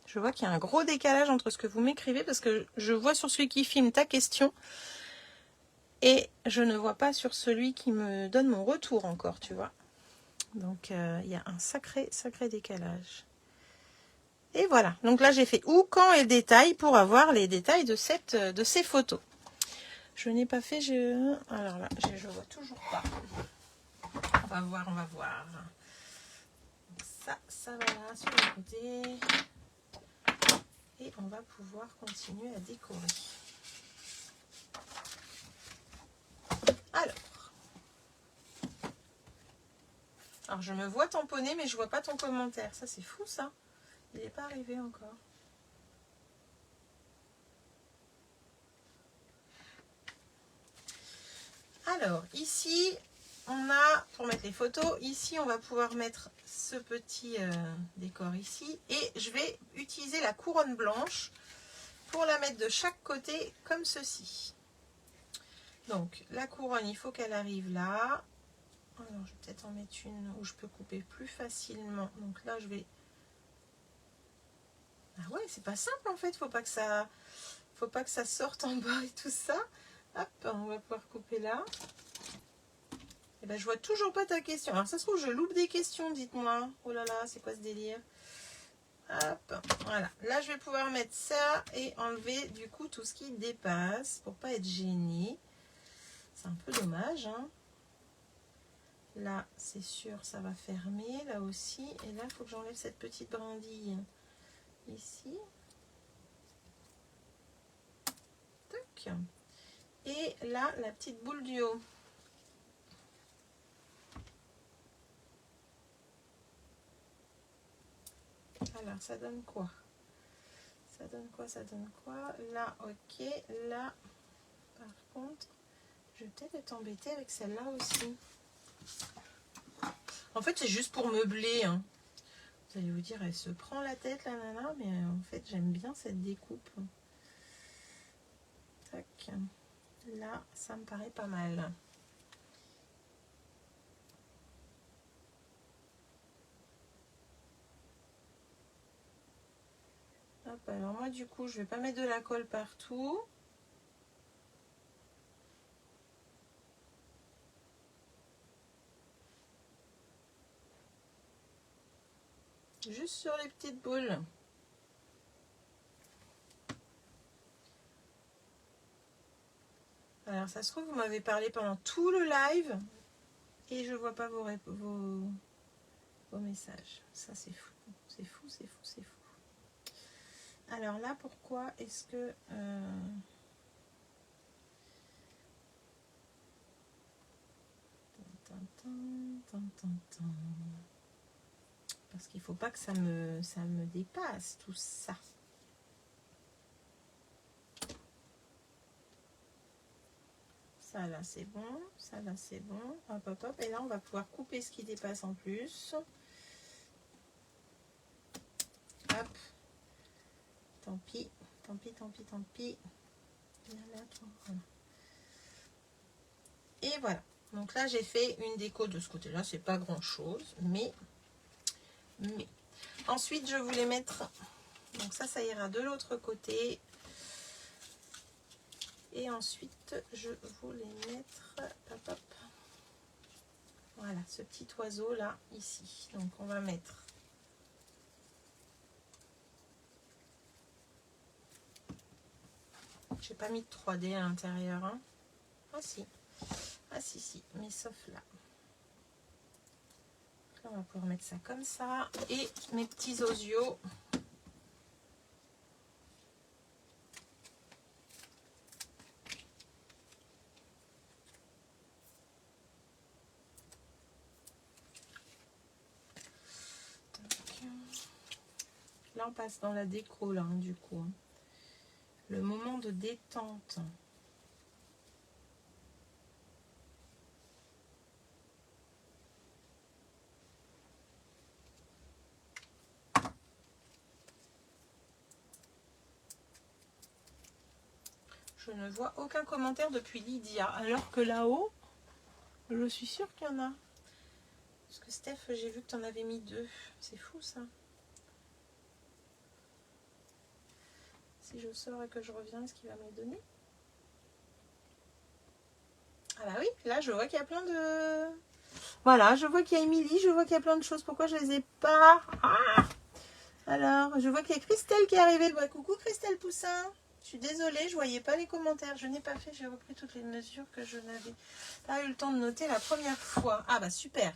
Je vois qu'il y a un gros décalage entre ce que vous m'écrivez parce que je vois sur celui qui filme ta question et je ne vois pas sur celui qui me donne mon retour encore, tu vois. Donc, il y a un sacré décalage. Et voilà. Donc là, j'ai fait où, quand et détail pour avoir les détails de ces photos. Je n'ai pas fait... Alors là, je vois toujours pas. On va voir, on va voir. Ça va là, sur le côté. Et on va pouvoir continuer à décorer. Alors, je me vois tamponner, mais je vois pas ton commentaire. Ça, c'est fou, ça. Il n'est pas arrivé encore. Alors, ici, on a, pour mettre les photos, ici, on va pouvoir mettre ce petit décor ici. Et je vais utiliser la couronne blanche pour la mettre de chaque côté, comme ceci. Donc, la couronne, il faut qu'elle arrive là. Alors, je vais peut-être en mettre une où je peux couper plus facilement. Donc là, je vais... Ah ouais, c'est pas simple en fait. Faut pas que ça sorte en bas et tout ça. Hop, on va pouvoir couper là. Et ben, je vois toujours pas ta question. Alors, ça se trouve, je loupe des questions, dites-moi. Oh là là, c'est quoi ce délire? Hop, voilà. Là, je vais pouvoir mettre ça et enlever du coup tout ce qui dépasse pour pas être gêné. C'est un peu dommage, hein. Là, c'est sûr, ça va fermer. Là aussi. Et là, il faut que j'enlève cette petite brindille ici. Tac. Et là, la petite boule du haut. Alors, ça donne quoi? Ça donne quoi? Ça donne quoi? Là, ok. Là, par contre, je vais peut-être être embêtée avec celle-là aussi. En fait, c'est juste pour meubler, hein. Vous allez vous dire, elle se prend la tête, la nana, mais en fait, j'aime bien cette découpe. Tac. Là, ça me paraît pas mal. Hop, alors moi, du coup, je vais pas mettre de la colle partout. Juste sur les petites boules. Alors, ça se trouve, vous m'avez parlé pendant tout le live et je vois pas vos messages. Ça, c'est fou. C'est fou, c'est fou, c'est fou. Alors là, pourquoi est-ce que... Parce qu'il faut pas que ça me dépasse, tout ça. Ça là c'est bon, ça là c'est bon, hop hop hop, et là on va pouvoir couper ce qui dépasse en plus. Hop, tant pis, tant pis, tant pis, tant pis. Voilà. Et voilà, donc là j'ai fait une déco de ce côté là, c'est pas grand chose, mais ensuite je voulais mettre, donc ça ira de l'autre côté. Et ensuite, je voulais mettre, hop, hop, voilà, ce petit oiseau là, ici. Donc, on va mettre J'ai pas mis de 3D à l'intérieur. Hein. Ah si. Ah si, mais sauf là. Là, on va pouvoir mettre ça comme ça. Et mes petits osios. Là, on passe dans la déco, là, hein, du coup. Hein. Le moment de détente. Je ne vois aucun commentaire depuis Lydia. Alors que là-haut, je suis sûre qu'il y en a. Parce que Steph, j'ai vu que tu en avais mis 2. C'est fou, ça. Si je sors et que je reviens, est-ce qu'il va me les donner? Ah bah oui, là, je vois qu'il y a plein de... Voilà, je vois qu'il y a Émilie, je vois qu'il y a plein de choses. Pourquoi je les ai pas? Alors, je vois qu'il y a Christelle qui est arrivée. Bah, coucou Christelle Poussin. Je suis désolée, je voyais pas les commentaires. Je n'ai pas fait, j'ai repris toutes les mesures que je n'avais pas eu le temps de noter la première fois. Ah bah super.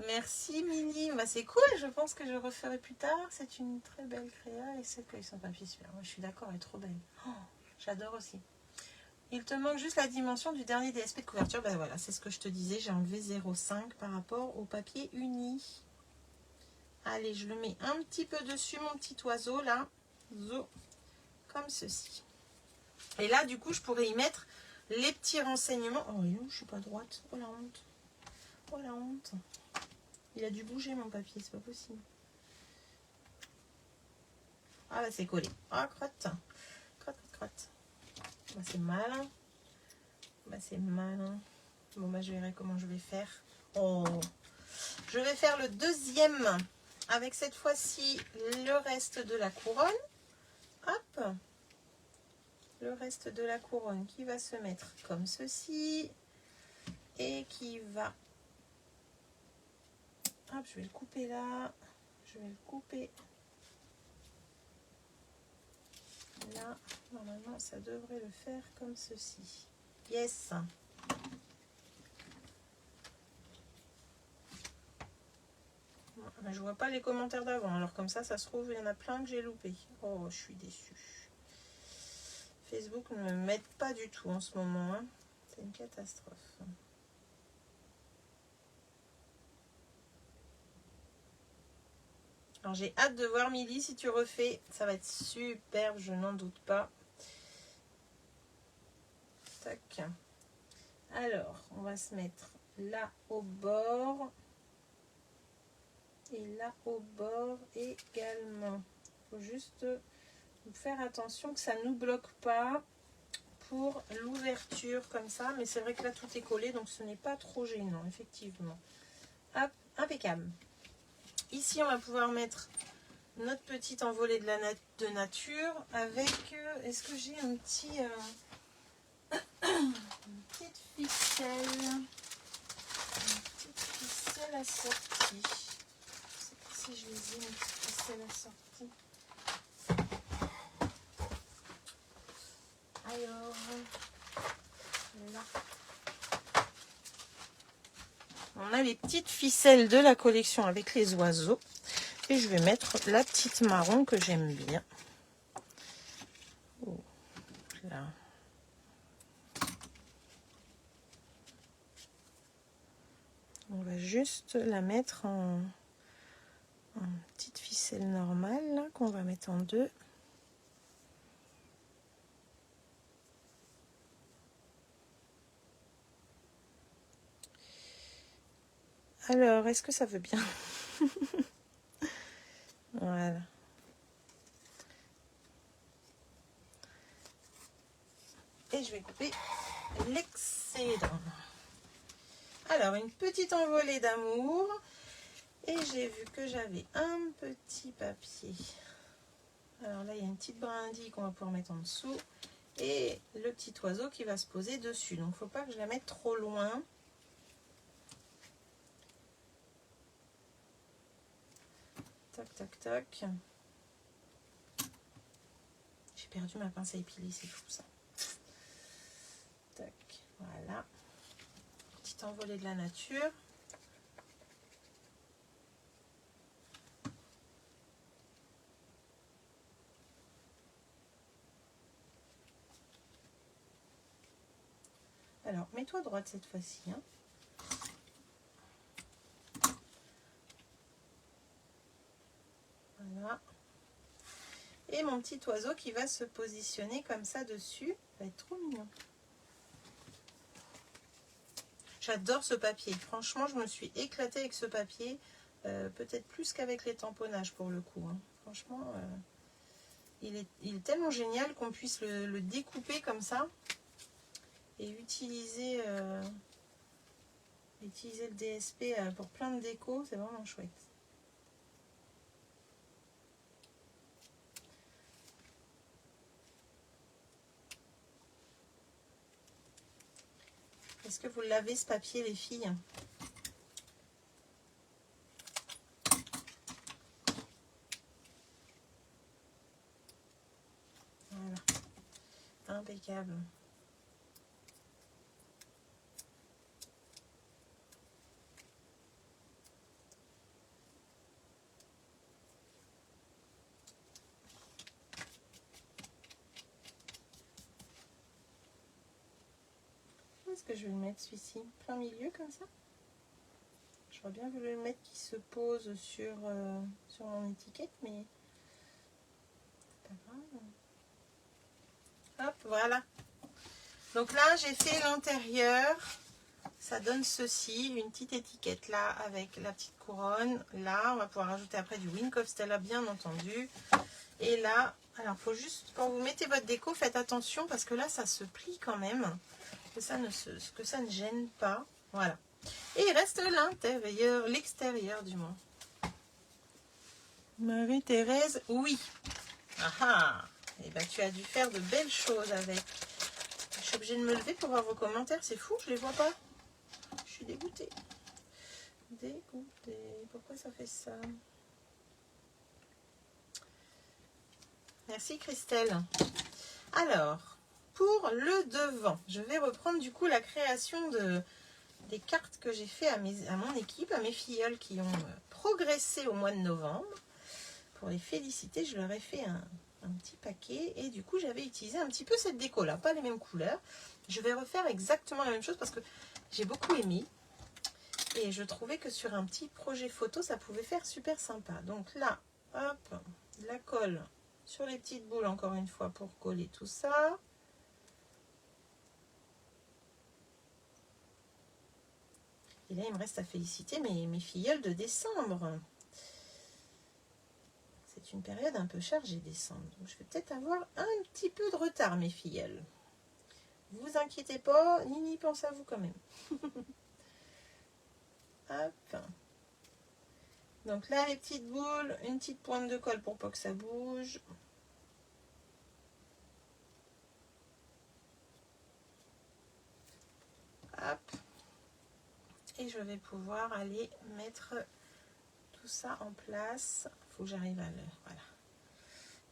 Merci Mini. Bah, c'est cool, je pense que je referai plus tard. C'est une très belle créa et c'est qu'ils sont papier super. Moi, je suis d'accord, elle est trop belle. Oh, j'adore aussi. Il te manque juste la dimension du dernier DSP de couverture. Ben voilà, c'est ce que je te disais. J'ai enlevé 0,5 par rapport au papier uni. Allez, je le mets un petit peu dessus, mon petit oiseau, là. Zo, comme ceci. Et là, du coup, je pourrais y mettre les petits renseignements. Oh, non, je suis pas droite. Oh, la honte. Oh, la honte. Il a dû bouger, mon papier. C'est pas possible. Ah, bah, c'est collé. Ah, crotte. Crotte, crotte, crotte. Bah, c'est malin. Bah, c'est malin. Bon, bah, je verrai comment je vais faire. Oh. Je vais faire le deuxième avec cette fois-ci le reste de la couronne. Hop, le reste de la couronne qui va se mettre comme ceci et qui va... Hop, je vais le couper là. Je vais le couper là. Normalement, ça devrait le faire comme ceci. Yes. Je vois pas les commentaires d'avant. Alors comme ça se trouve, il y en a plein que j'ai loupé. Oh, je suis déçue. Facebook ne m'aide pas du tout en ce moment. Hein. C'est une catastrophe. Alors j'ai hâte de voir Milly si tu refais. Ça va être superbe, je n'en doute pas. Tac. Alors, on va se mettre là au bord. Et là au bord également. Il faut juste faire attention que ça ne nous bloque pas pour l'ouverture comme ça. Mais c'est vrai que là tout est collé, donc ce n'est pas trop gênant, effectivement. Hop, impeccable. Ici, on va pouvoir mettre notre petite envolée de nature avec... Est-ce que j'ai un petit... une petite ficelle. Une petite ficelle assortie. Je sais pas si je les ai, une petite ficelle assortie. Alors, là. On a les petites ficelles de la collection avec les oiseaux. Et je vais mettre la petite marron que j'aime bien. Oh, là. On va juste la mettre en petite ficelle normale qu'on va mettre en deux. Alors, est-ce que ça veut bien? Voilà. Et je vais couper l'excédent. Alors, une petite envolée d'amour. Et j'ai vu que j'avais un petit papier. Alors là, il y a une petite brindille qu'on va pouvoir mettre en dessous. Et le petit oiseau qui va se poser dessus. Donc, il ne faut pas que je la mette trop loin. Tac, tac, tac. perdu ma pince à épiler, c'est fou ça. Tac, voilà. Petite envolée de la nature. Alors, mets-toi droite cette fois-ci. Hein. Voilà. Et mon petit oiseau qui va se positionner comme ça dessus. Ça va être trop mignon. J'adore ce papier. Franchement, je me suis éclatée avec ce papier. Peut-être plus qu'avec les tamponnages pour le coup. Hein. Franchement, il est tellement génial qu'on puisse le découper comme ça. Et utiliser le DSP pour plein de déco. C'est vraiment chouette. Est-ce que vous l'avez ce papier les filles? Voilà. Impeccable. Où est-ce que je vais le mettre celui-ci? Plein milieu comme ça? J'aurais bien voulu le mettre qui se pose sur mon étiquette, mais c'est pas grave. Hop, voilà. Donc là, j'ai fait l'intérieur. Ça donne ceci, une petite étiquette là avec la petite couronne. Là, on va pouvoir rajouter après du Wink of Stella, bien entendu. Et là, alors faut juste, quand vous mettez votre déco, faites attention parce que là, ça se plie quand même. Que ça ne gêne pas. Voilà. Et il reste l'intérieur, l'extérieur du moins. Marie-Thérèse, oui. Ah ah. Et ben tu as dû faire de belles choses avec. Je suis obligée de me lever pour voir vos commentaires, c'est fou, je les vois pas. Je suis dégoûtée. Dégoûtée. Pourquoi ça fait ça? Merci Christelle. Alors, pour le devant, je vais reprendre du coup la création des cartes que j'ai fait à mon équipe, à mes filleuls qui ont progressé au mois de novembre. Pour les féliciter, je leur ai fait un petit paquet et du coup j'avais utilisé un petit peu cette déco là, pas les mêmes couleurs. Je vais refaire exactement la même chose parce que j'ai beaucoup aimé et je trouvais que sur un petit projet photo ça pouvait faire super sympa. Donc là, hop, de la colle sur les petites boules encore une fois pour coller tout ça. Et là il me reste à féliciter mes filleuls de décembre. C'est une période un peu chargée décembre, donc je vais peut-être avoir un petit peu de retard mes filleuls. Vous inquiétez pas, Nini pense à vous quand même. Hop. Donc là les petites boules, une petite pointe de colle pour pas que ça bouge. Hop. Et je vais pouvoir aller mettre tout ça en place. Il faut que j'arrive à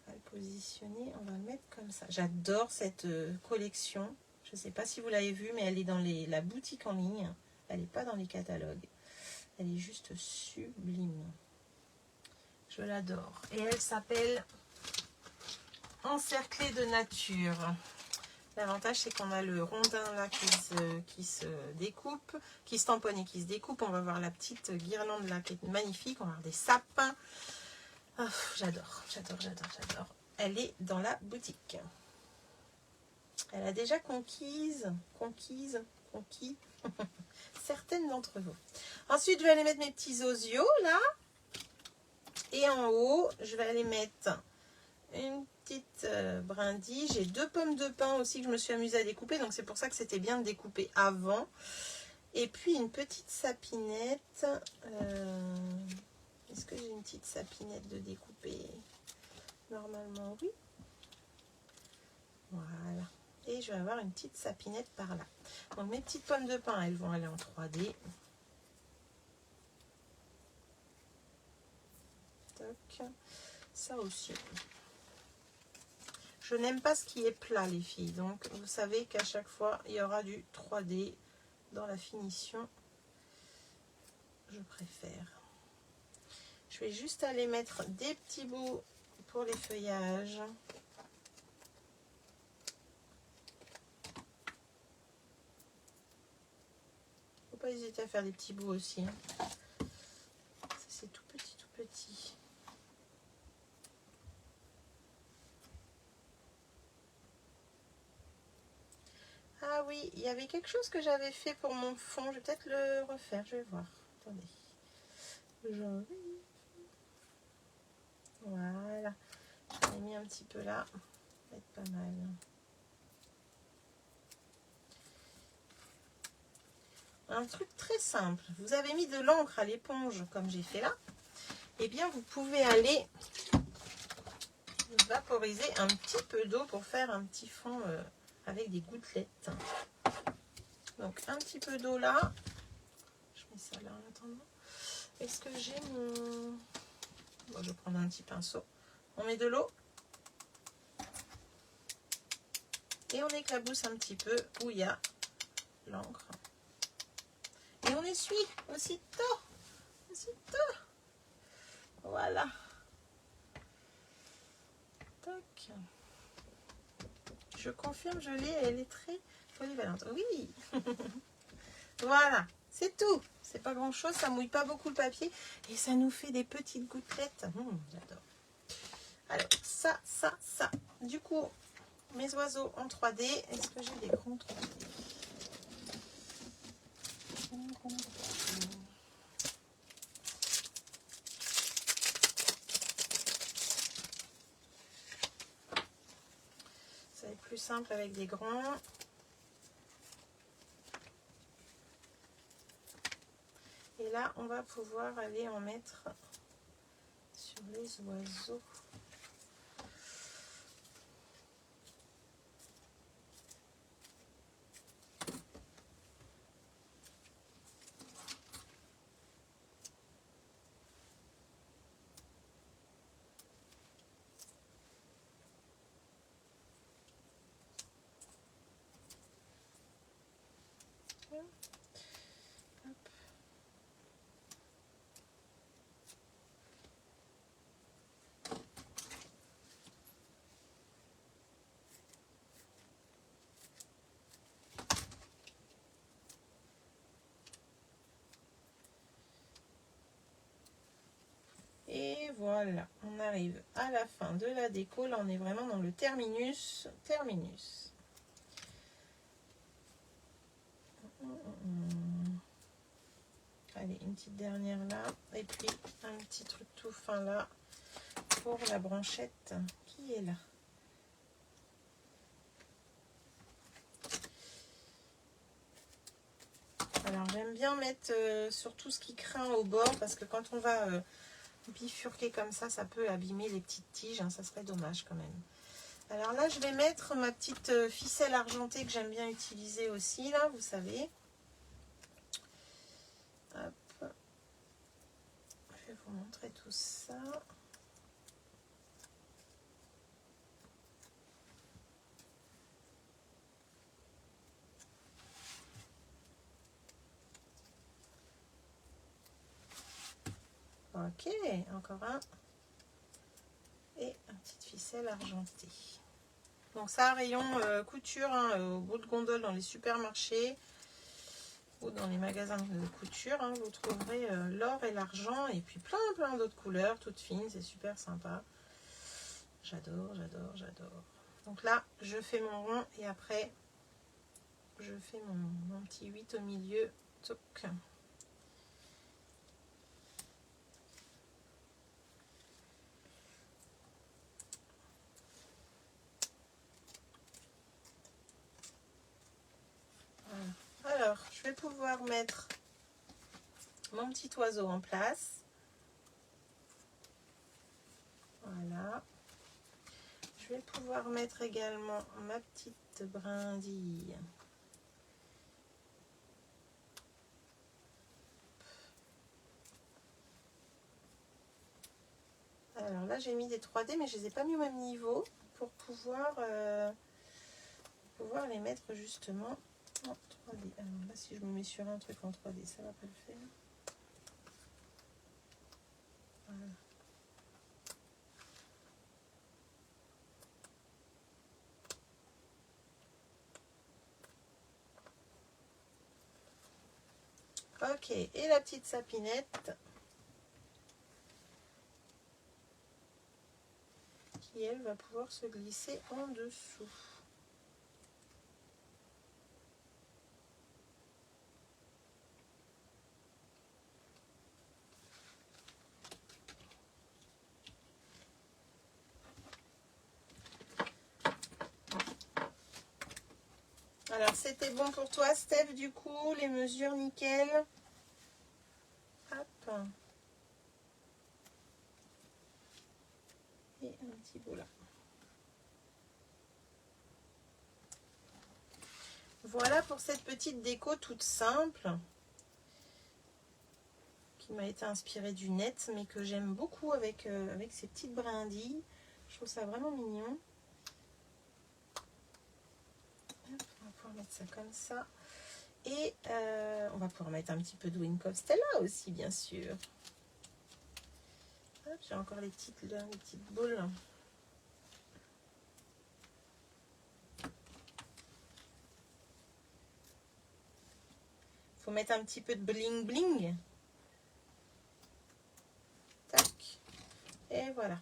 le positionner. On va le mettre comme ça. J'adore cette collection. Je ne sais pas si vous l'avez vue, mais elle est dans la boutique en ligne. Elle n'est pas dans les catalogues. Elle est juste sublime. Je l'adore. Et elle s'appelle Encerclée de nature. L'avantage, c'est qu'on a le rondin là qui se découpe, qui se tamponne et qui se découpe. On va voir la petite guirlande là qui est magnifique. On va voir des sapins. Oh, j'adore, j'adore, j'adore, j'adore. Elle est dans la boutique. Elle a déjà conquis certaines d'entre vous. Ensuite, je vais aller mettre mes petits osios là. Et en haut, je vais aller mettre une petite brindille. J'ai 2 pommes de pin aussi que je me suis amusée à découper. Donc c'est pour ça que c'était bien de découper avant. Et puis une petite sapinette. Est-ce que j'ai une petite sapinette de découper? Normalement oui. Voilà. Et je vais avoir une petite sapinette par là. Donc mes petites pommes de pin, elles vont aller en 3D. Toc. Ça aussi. Je n'aime pas ce qui est plat, les filles. Donc, vous savez qu'à chaque fois, il y aura du 3D dans la finition. Je préfère. Je vais juste aller mettre des petits bouts pour les feuillages. Faut pas hésiter à faire des petits bouts aussi. Hein. C'est tout petit, tout petit. Ah oui, il y avait quelque chose que j'avais fait pour mon fond. Je vais peut-être le refaire. Je vais voir. Attendez. Voilà. J'ai mis un petit peu là. Ça va être pas mal. Un truc très simple. Vous avez mis de l'encre à l'éponge comme j'ai fait là. Eh bien, vous pouvez aller vaporiser un petit peu d'eau pour faire un petit fond avec des gouttelettes. Donc, un petit peu d'eau là. Je mets ça là en attendant. Est-ce que j'ai mon... Bon, je vais prendre un petit pinceau. On met de l'eau. Et on éclabousse un petit peu où il y a l'encre. Et on essuie aussitôt. Aussitôt. Voilà. Tac. Je confirme, je l'ai. Elle est très polyvalente. Oui. Voilà. C'est tout. C'est pas grand chose. Ça mouille pas beaucoup le papier. Et ça nous fait des petites gouttelettes. J'adore. Alors, ça. Du coup, mes oiseaux en 3D. Est-ce que j'ai des grands 3D? Ça va être plus simple avec des grands. Et là, on va pouvoir aller en mettre sur les oiseaux. Et voilà, on arrive à la fin de la déco. Là, on est vraiment dans le terminus. Allez, une petite dernière là. Et puis, un petit truc tout fin là pour la branchette qui est là. Alors, j'aime bien mettre sur tout ce qui craint au bord parce que quand on va... bifurquer comme ça peut abîmer les petites tiges, hein, ça serait dommage quand même. Alors là, je vais mettre ma petite ficelle argentée que j'aime bien utiliser aussi, là, vous savez. Hop. Je vais vous montrer tout ça. Ok, encore un. Et une petite ficelle argentée. Donc ça, rayon couture, hein, au bout de gondole dans les supermarchés ou dans les magasins de couture, hein, vous trouverez l'or et l'argent et puis plein d'autres couleurs, toutes fines, c'est super sympa. J'adore. Donc là, je fais mon rond et après, je fais mon petit 8 au milieu. Toc. Alors, je vais pouvoir mettre mon petit oiseau en place. Voilà. Je vais pouvoir mettre également ma petite brindille. Alors là, j'ai mis des 3D, mais je ne les ai pas mis au même niveau. pour pouvoir les mettre justement en 3D. Alors là, si je me mets sur un truc en 3D, ça va pas le faire. Voilà. Ok, et la petite sapinette qui, elle, va pouvoir se glisser en dessous. Alors, c'était bon pour toi, Steph, du coup, les mesures nickel. Hop. Et un petit bout là. Voilà pour cette petite déco toute simple qui m'a été inspirée du net, mais que j'aime beaucoup avec ces petites brindilles. Je trouve ça vraiment mignon. Hop, on va pouvoir mettre ça comme ça. Et on va pouvoir mettre un petit peu de Wink of Stella aussi, bien sûr. J'ai encore les petites boules. Faut mettre un petit peu de bling bling. Tac. Et voilà.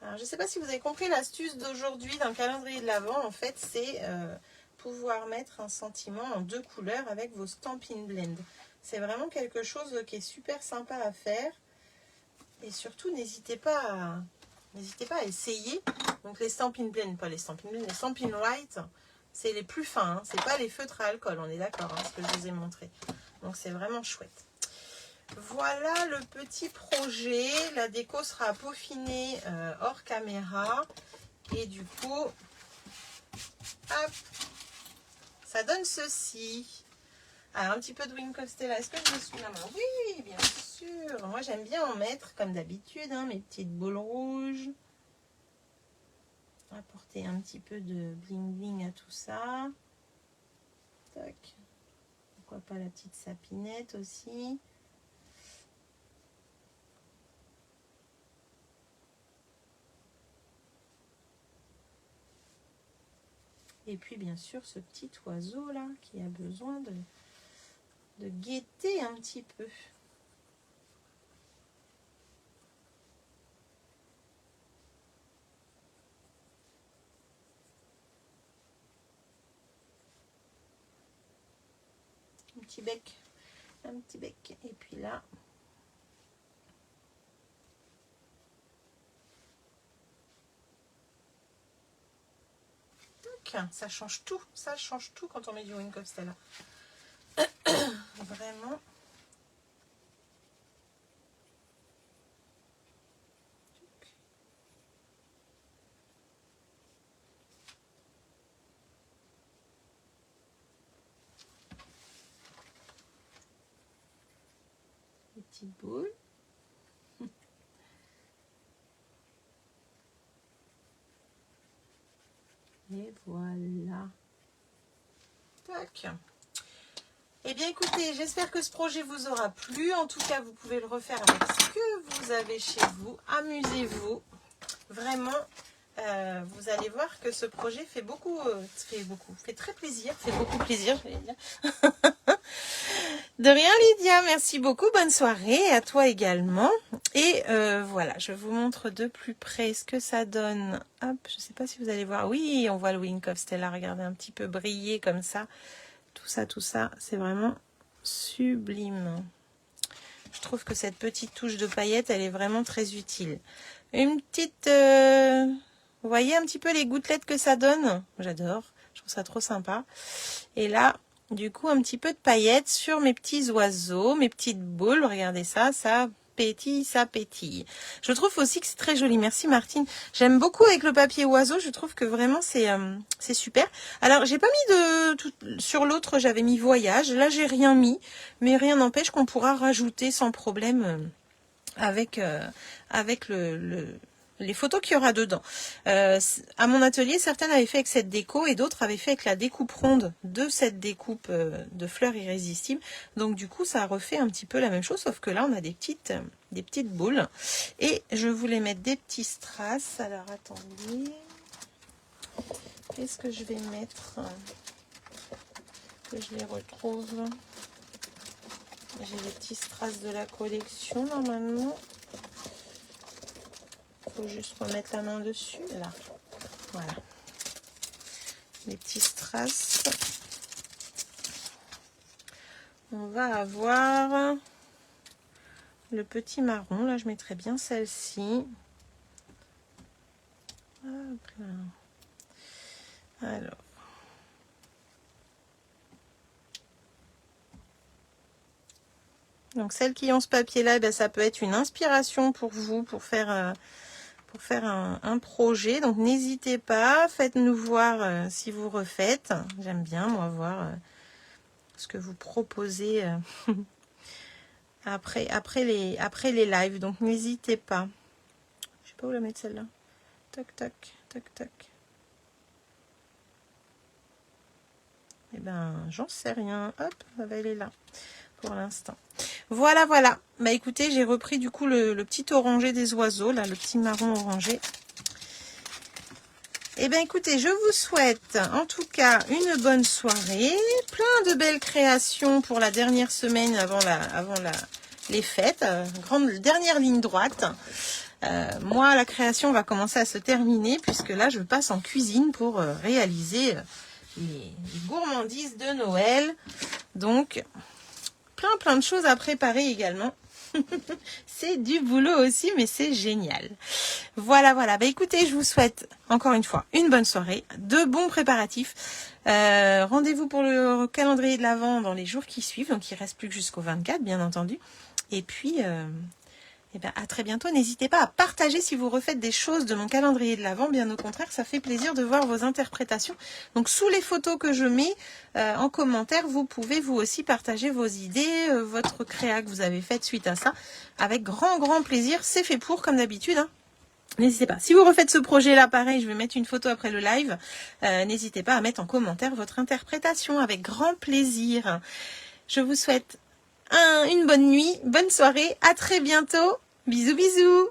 Alors, je ne sais pas si vous avez compris l'astuce d'aujourd'hui dans le calendrier de l'Avent. En fait, c'est pouvoir mettre un sentiment en 2 couleurs avec vos Stampin' Blend. C'est vraiment quelque chose qui est super sympa à faire. Et surtout, n'hésitez pas à essayer. Donc les Stampin' Blend, pas les Stampin' Blend, les Stampin' White, c'est les plus fins. Hein. C'est pas les feutres à alcool, on est d'accord, hein, ce que je vous ai montré. Donc c'est vraiment chouette. Voilà le petit projet. La déco sera peaufinée hors caméra. Et du coup, hop, ça donne ceci. Alors, un petit peu de Wink of Stella. Est-ce que je me suis la main? Oui, bien sûr. Moi, j'aime bien en mettre, comme d'habitude, hein, mes petites boules rouges. Apporter un petit peu de bling bling à tout ça. Tac. Pourquoi pas la petite sapinette aussi. Et puis, bien sûr, ce petit oiseau là qui a besoin de guetter un petit peu. Un petit bec. Et puis là, ça change tout. Ça change tout quand on met du Wink of Stella. Vraiment. Les petites boules. Et voilà. Tac. Eh bien, écoutez, j'espère que ce projet vous aura plu. En tout cas, vous pouvez le refaire avec ce que vous avez chez vous. Amusez-vous. Vraiment, vous allez voir que ce projet fait très plaisir. Fait beaucoup plaisir, je vais dire. De rien, Lydia. Merci beaucoup. Bonne soirée. À toi également. Et voilà, je vous montre de plus près ce que ça donne. Hop, je ne sais pas si vous allez voir. Oui, on voit le Wink of Stella. Regardez, un petit peu briller comme ça. Tout ça, c'est vraiment sublime. Je trouve que cette petite touche de paillettes, elle est vraiment très utile. Une petite... vous voyez un petit peu les gouttelettes que ça donne? J'adore. Je trouve ça trop sympa. Et là, du coup, un petit peu de paillettes sur mes petits oiseaux, mes petites boules. Regardez ça, ça pétille, ça pétille. Je trouve aussi que c'est très joli. Merci Martine. J'aime beaucoup avec le papier oiseau. Je trouve que vraiment c'est super. Alors j'ai pas mis sur l'autre, j'avais mis voyage. Là j'ai rien mis, mais rien n'empêche qu'on pourra rajouter sans problème avec les photos qu'il y aura dedans. À mon atelier, certaines avaient fait avec cette déco et d'autres avaient fait avec la découpe ronde de cette découpe de fleurs irrésistibles. Donc du coup, ça refait un petit peu la même chose, sauf que là, on a des petites boules. Et je voulais mettre des petits strass. Alors attendez, qu'est-ce que je vais mettre que je les retrouve? J'ai les petits strass de la collection normalement. Faut juste remettre la main dessus, là. Voilà. Les petits strass. On va avoir le petit marron. Là, je mettrai bien celle-ci. Alors. Donc, celles qui ont ce papier-là, ben, ça peut être une inspiration pour vous, pour faire un projet. Donc n'hésitez pas, faites-nous voir si vous refaites. J'aime bien moi voir ce que vous proposez après les lives. Donc n'hésitez pas. Je sais pas où la mettre celle-là. Tac tac tac tac. Eh ben j'en sais rien. Hop, elle est là pour l'instant. Voilà, voilà. Bah écoutez, j'ai repris du coup le petit orangé des oiseaux, là, le petit marron orangé. Eh bien écoutez, je vous souhaite en tout cas une bonne soirée, plein de belles créations pour la dernière semaine avant les fêtes, dernière ligne droite. Moi, la création va commencer à se terminer puisque là, je passe en cuisine pour réaliser les gourmandises de Noël. Donc, plein de choses à préparer également. C'est du boulot aussi, mais c'est génial. Voilà, voilà. Bah écoutez, je vous souhaite encore une fois une bonne soirée, de bons préparatifs. Rendez-vous pour le calendrier de l'Avent dans les jours qui suivent. Donc il reste plus que jusqu'au 24, bien entendu. Et puis, eh ben, à très bientôt. N'hésitez pas à partager si vous refaites des choses de mon calendrier de l'Avent. Bien au contraire, ça fait plaisir de voir vos interprétations. Donc sous les photos que je mets en commentaire, vous pouvez vous aussi partager vos idées, votre créa que vous avez faite suite à ça. Avec grand plaisir. C'est fait pour, comme d'habitude. Hein. N'hésitez pas. Si vous refaites ce projet-là, pareil, je vais mettre une photo après le live. N'hésitez pas à mettre en commentaire votre interprétation avec grand plaisir. Je vous souhaite une bonne nuit, bonne soirée. À très bientôt. Bisous, bisous.